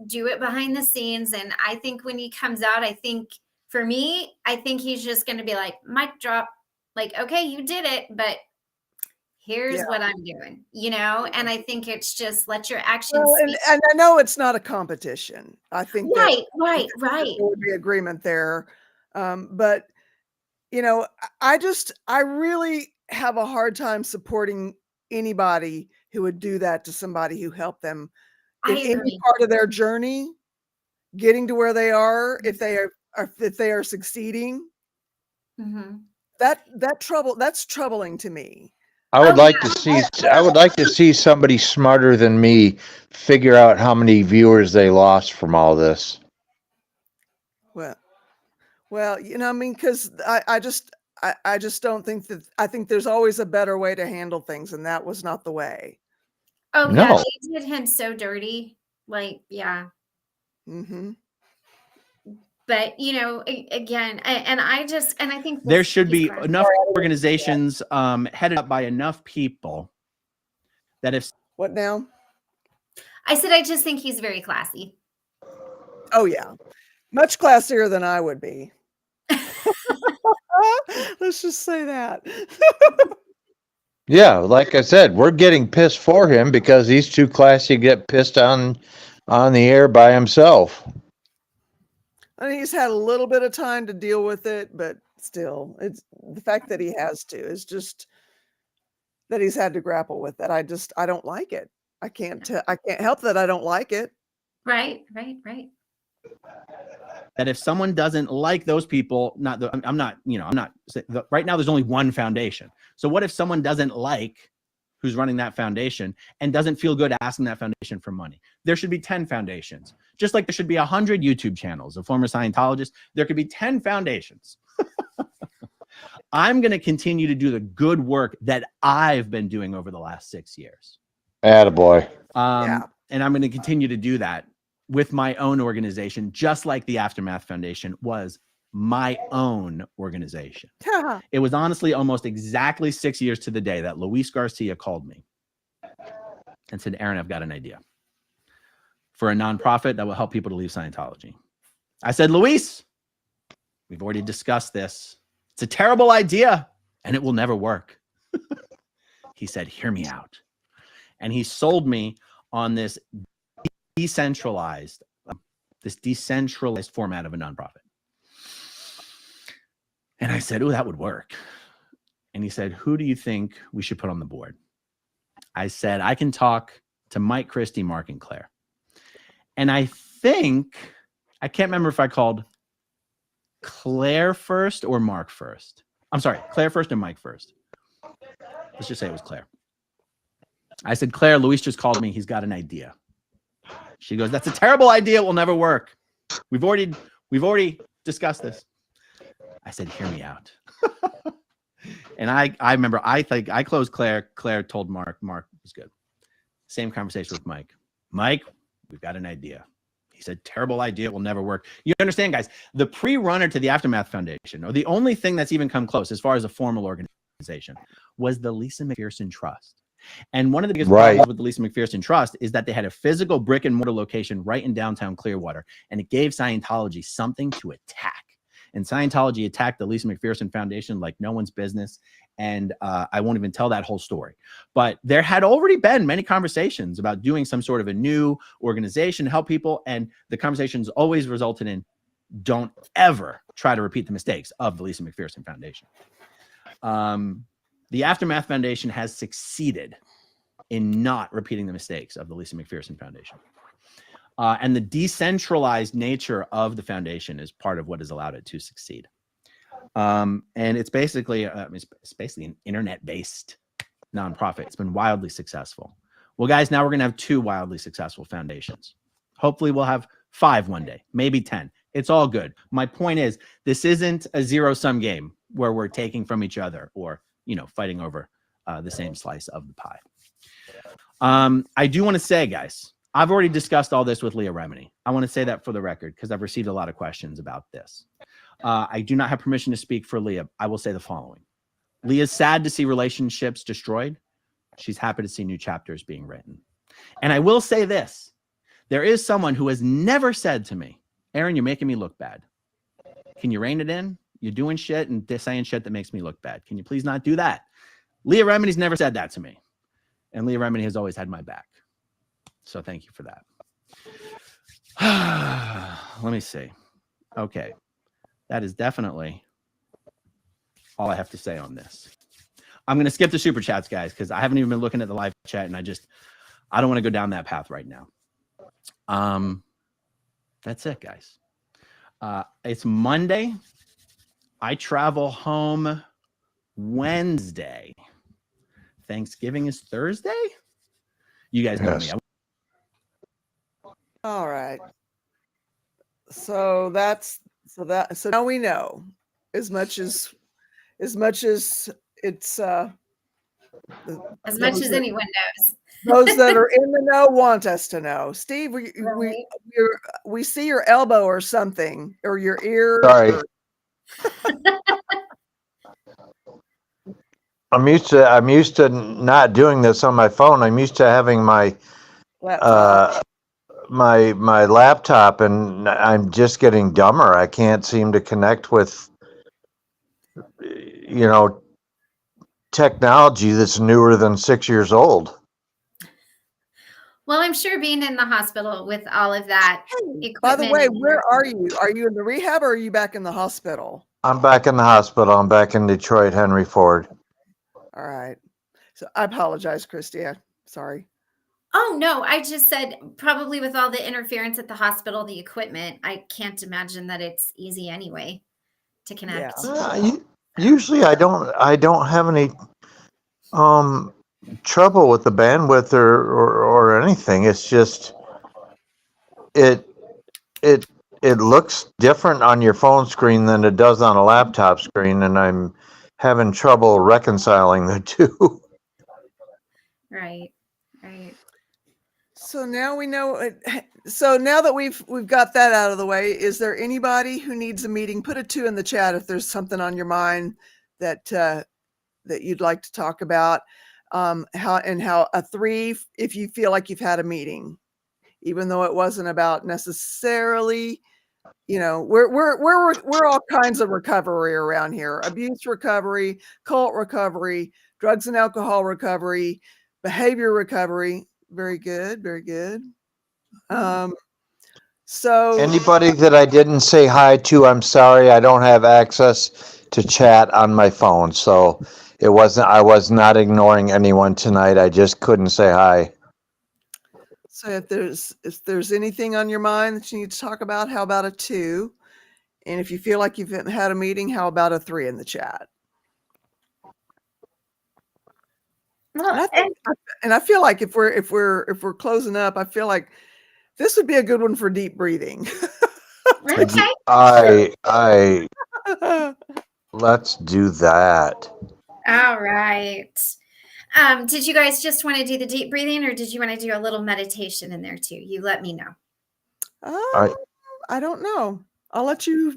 do it behind the scenes. And I think when he comes out, I think he's just going to be like, mic drop. Like, okay, you did it, but Here's Yeah. what I'm doing, you know? And I think it's just let your actions Well, speak. and I know it's not a competition. I think that Right. there would be agreement there. But you know, I really have a hard time supporting anybody who would do that to somebody who helped them I in any agree. part of their journey, getting to where they are, if they are succeeding. Mhm. That's troubling to me. I Oh, would like to see, I would like to see somebody smarter than me figure out how many viewers they lost from all this. Well, you know, I mean, because I just don't think that. I think there's always a better way to handle things, and that was not the way. Oh, yeah, No. they did him so dirty. Like, yeah. Mm-hmm. But, you know, again, and I think There this should be he's enough organizations headed up by enough people that if What now? I said I just think he's very classy. Oh yeah, much classier than I would be. Let's just say that. Yeah, like I said, we're getting pissed for him because he's too classy to get pissed on the air by himself. I mean, he's had a little bit of time to deal with it, but still, it's the fact that he has to is just that he's had to grapple with it. I don't like it. I can't help that I don't like it. Right. that if someone doesn't like those people, I'm not right now there's only one foundation. So what if someone doesn't like who's running that foundation and doesn't feel good asking that foundation for money? There should be 10 foundations. Just like there should be 100 YouTube channels of former Scientologists, there could be 10 foundations. I'm going to continue to do the good work that I've been doing over the last 6 years. Attaboy. Yeah. And I'm going to continue to do that with my own organization, just like the Aftermath Foundation was my own organization. It was honestly almost exactly 6 years to the day that Luis Garcia called me and said, Aaron, I've got an idea for a nonprofit that will help people to leave Scientology. I said, Luis, we've already discussed this. It's a terrible idea and it will never work. He said, hear me out. And he sold me on this decentralized format of a nonprofit. And I said, oh, that would work. And he said, who do you think we should put on the board? I said, I can talk to Mike, Christy, Mark, and Claire. And I think, I can't remember if I called Claire first or Mark first. I'm sorry, Claire first and Mike first. Let's just say it was Claire. I said, Claire, Luis just called me. He's got an idea. She goes, that's a terrible idea. It will never work. We've already discussed this. I said, hear me out. And I remember, I closed Claire. Claire told Mark was good. Same conversation with Mike. Mike, we've got an idea. He said, terrible idea. It will never work. You understand, guys, the pre-runner to the Aftermath Foundation, or the only thing that's even come close as far as a formal organization, was the Lisa McPherson Trust. And one of the biggest problems with the Lisa McPherson Trust is that they had a physical brick and mortar location right in downtown Clearwater, and it gave Scientology something to attack. And Scientology attacked the Lisa McPherson Foundation like no one's business. And I won't even tell that whole story. But there had already been many conversations about doing some sort of a new organization to help people. And the conversations always resulted in, don't ever try to repeat the mistakes of the Lisa McPherson Foundation. The Aftermath Foundation has succeeded in not repeating the mistakes of the Lisa McPherson Foundation. And the decentralized nature of the foundation is part of what has allowed it to succeed. And it's basically an internet-based nonprofit. It's been wildly successful. Well, guys, now we're going to have 2 wildly successful foundations. Hopefully we'll have 5 one day, maybe 10. It's all good. My point is, this isn't a zero-sum game where we're taking from each other or, fighting over the same slice of the pie. I do want to say, guys, I've already discussed all this with Leah Remini. I want to say that for the record, because I've received a lot of questions about this. I do not have permission to speak for Leah. I will say the following. Leah's sad to see relationships destroyed. She's happy to see new chapters being written. And I will say this. There is someone who has never said to me, Aaron, you're making me look bad. Can you rein it in? You're doing shit and saying shit that makes me look bad. Can you please not do that? Leah Remedy's never said that to me. And Leah Remedy has always had my back. So thank you for that. Let me see. Okay. That is definitely all I have to say on this. I'm going to skip the super chats, guys, because I haven't even been looking at the live chat, and I don't want to go down that path right now. That's it, guys. It's Monday. I travel home Wednesday. Thanksgiving is Thursday. You guys know me. All right. So now we know as much as it's As much as anyone knows. those that are in the know want us to know. Steve, Right. we see your elbow or something, or your ear. Sorry. I'm used to not doing this on my phone. I'm used to having my Laptop. my laptop, and I'm just getting dumber. I can't seem to connect with technology that's newer than 6 years old. Well, I'm sure being in the hospital with all of that equipment. By the way, where are you? Are you in the rehab or are you back in the hospital? I'm back in the hospital. I'm back in Detroit, Henry Ford. All right. So I apologize, Christy. Sorry. Oh, no, I just said probably with all the interference at the hospital, the equipment, I can't imagine that it's easy anyway to connect. Usually I don't have any trouble with the bandwidth or anything. It's just it looks different on your phone screen than it does on a laptop screen, and I'm having trouble reconciling the two. Right. So now we know. So now that we've got that out of the way, is there anybody who needs a meeting? Put a 2 in the chat if there's something on your mind that you'd like to talk about. How a 3 if you feel like you've had a meeting, even though it wasn't about necessarily. We're all kinds of recovery around here: abuse recovery, cult recovery, drugs and alcohol recovery, behavior recovery. Very good. So Anybody that I didn't say hi to, I'm sorry. I don't have access to chat on my phone, so I was not ignoring anyone tonight. I just couldn't say hi. So if there's anything on your mind that you need to talk about, how about a 2? And if you feel like you've had a meeting, how about a 3 in the chat? Well, And I feel like if we're closing up, I feel like this would be a good one for deep breathing. okay. I let's do that. All right. Did you guys just want to do the deep breathing, or did you want to do a little meditation in there too? You let me know. I don't know. I'll let you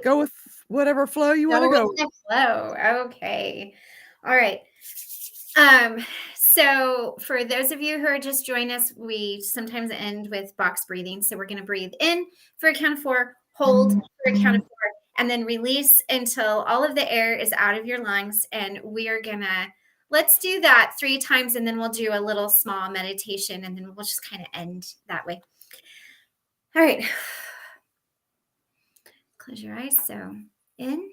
go with whatever flow you want to go. With the flow. Okay. All right. So for those of you who are just joining us, we sometimes end with box breathing. So we're going to breathe in for a count of 4, hold for a count of 4, and then release until all of the air is out of your lungs. And we are let's do that 3 times, and then we'll do a little small meditation, and then we'll just kind of end that way. All right. Close your eyes. So in,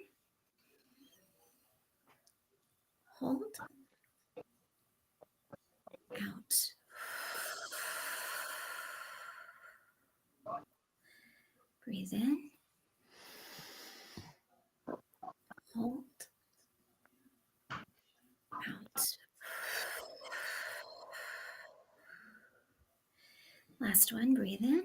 hold, out. Breathe in, hold, out. Last one, breathe in,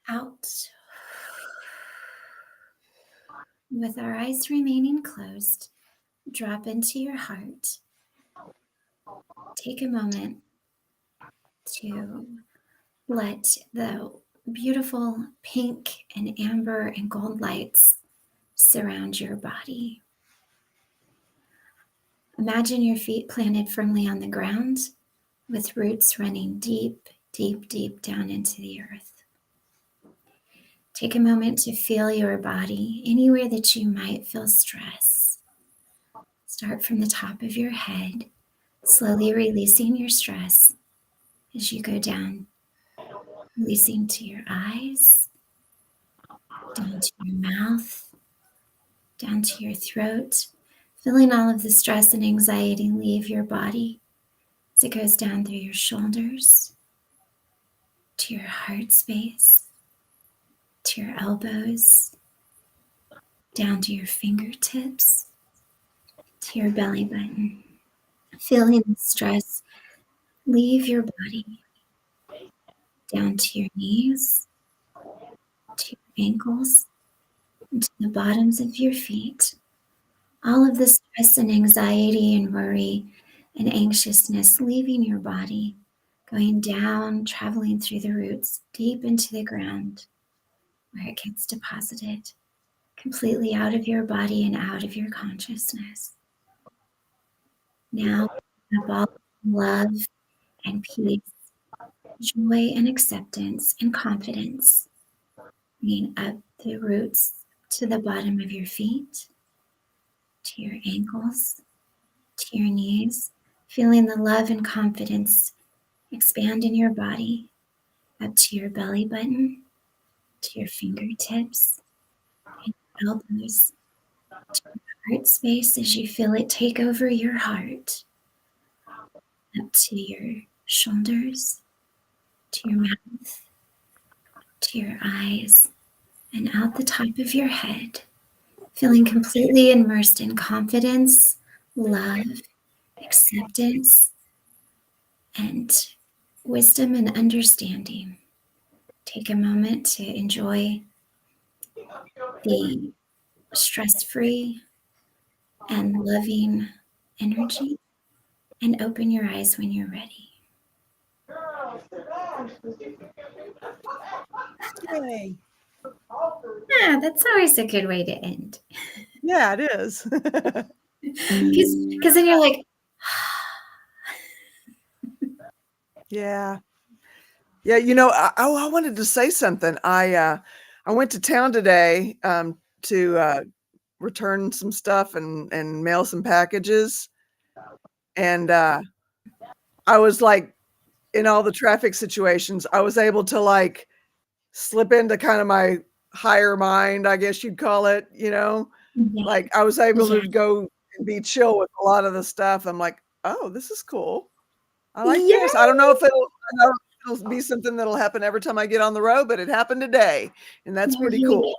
out. With our eyes remaining closed, drop into your heart. Take a moment to let the beautiful pink and amber and gold lights surround your body. Imagine your feet planted firmly on the ground with roots running deep, deep, deep down into the earth. Take a moment to feel your body anywhere that you might feel stress. Start from the top of your head, slowly releasing your stress as you go down, releasing to your eyes, down to your mouth, down to your throat, feeling all of the stress and anxiety leave your body as it goes down through your shoulders, to your heart space, to your elbows, down to your fingertips, to your belly button. Feeling the stress leave your body, down to your knees, to your ankles, and to the bottoms of your feet. All of the stress and anxiety and worry and anxiousness leaving your body, going down, traveling through the roots, deep into the ground, where it gets deposited, completely out of your body and out of your consciousness. Now, up all love and peace, joy and acceptance and confidence, bringing up the roots to the bottom of your feet, to your ankles, to your knees, feeling the love and confidence expand in your body, up to your belly button, to your fingertips, and your elbows, to your heart space as you feel it take over your heart, up to your shoulders, to your mouth, to your eyes, and out the top of your head, feeling completely immersed in confidence, love, acceptance, and wisdom and understanding. Take a moment to enjoy the stress-free and loving energy, and open your eyes when you're ready. Yay. Yeah, that's always a good way to end. Yeah, it is. Because then you're like, Yeah. Yeah, you know, I wanted to say something. I went to town today to return some stuff and mail some packages. And I was like, in all the traffic situations, I was able to like slip into kind of my higher mind, I guess you'd call it, you know? yeah, Like I was able yeah. to go and be chill with a lot of the stuff. I'm like, oh, this is cool. I like Yeah. this. I don't know if it'll be something that'll happen every time I get on the road, but it happened today, and that's There pretty you cool. go.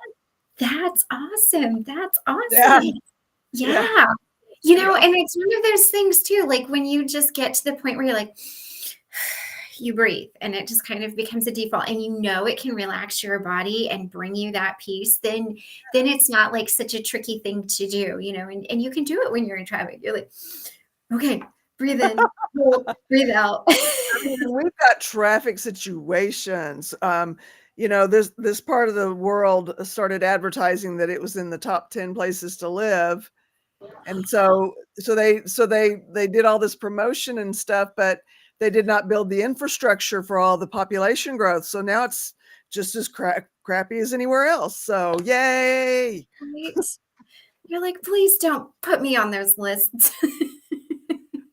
That's awesome. That's Yeah. awesome. Yeah. Yeah. You know, Yeah. and it's one of those things too, like when you just get to the point where you're like, you breathe and it just kind of becomes a default, and you know it can relax your body and bring you that peace, then it's not like such a tricky thing to do, you know, and you can do it when you're in traffic. You're like, okay, breathe in, hold, breathe out. I mean, we've got traffic situations. You know, this part of the world started advertising that it was in the top 10 places to live. And so they did all this promotion and stuff, but they did not build the infrastructure for all the population growth. So now it's just as crappy as anywhere else. So yay. Right? You're like, please don't put me on those lists.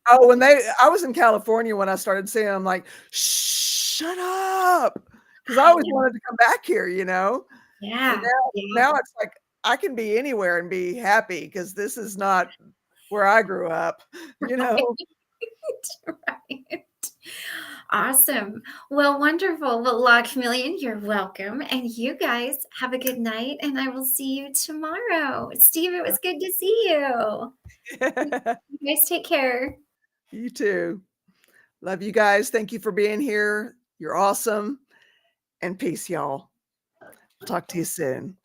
Oh, I was in California when I started seeing them, like, shut up. Because I I always know. wanted to come back here, you know? Yeah. And Yeah. now it's like I can be anywhere and be happy because this is not where I grew up, you know? Right. Awesome. Well, wonderful. Well, Law Chameleon, you're welcome. And you guys have a good night, and I will see you tomorrow. Steve, it was good to see you. You guys take care. You too. Love you guys. Thank you for being here. You're awesome. And peace, y'all. Talk to you soon.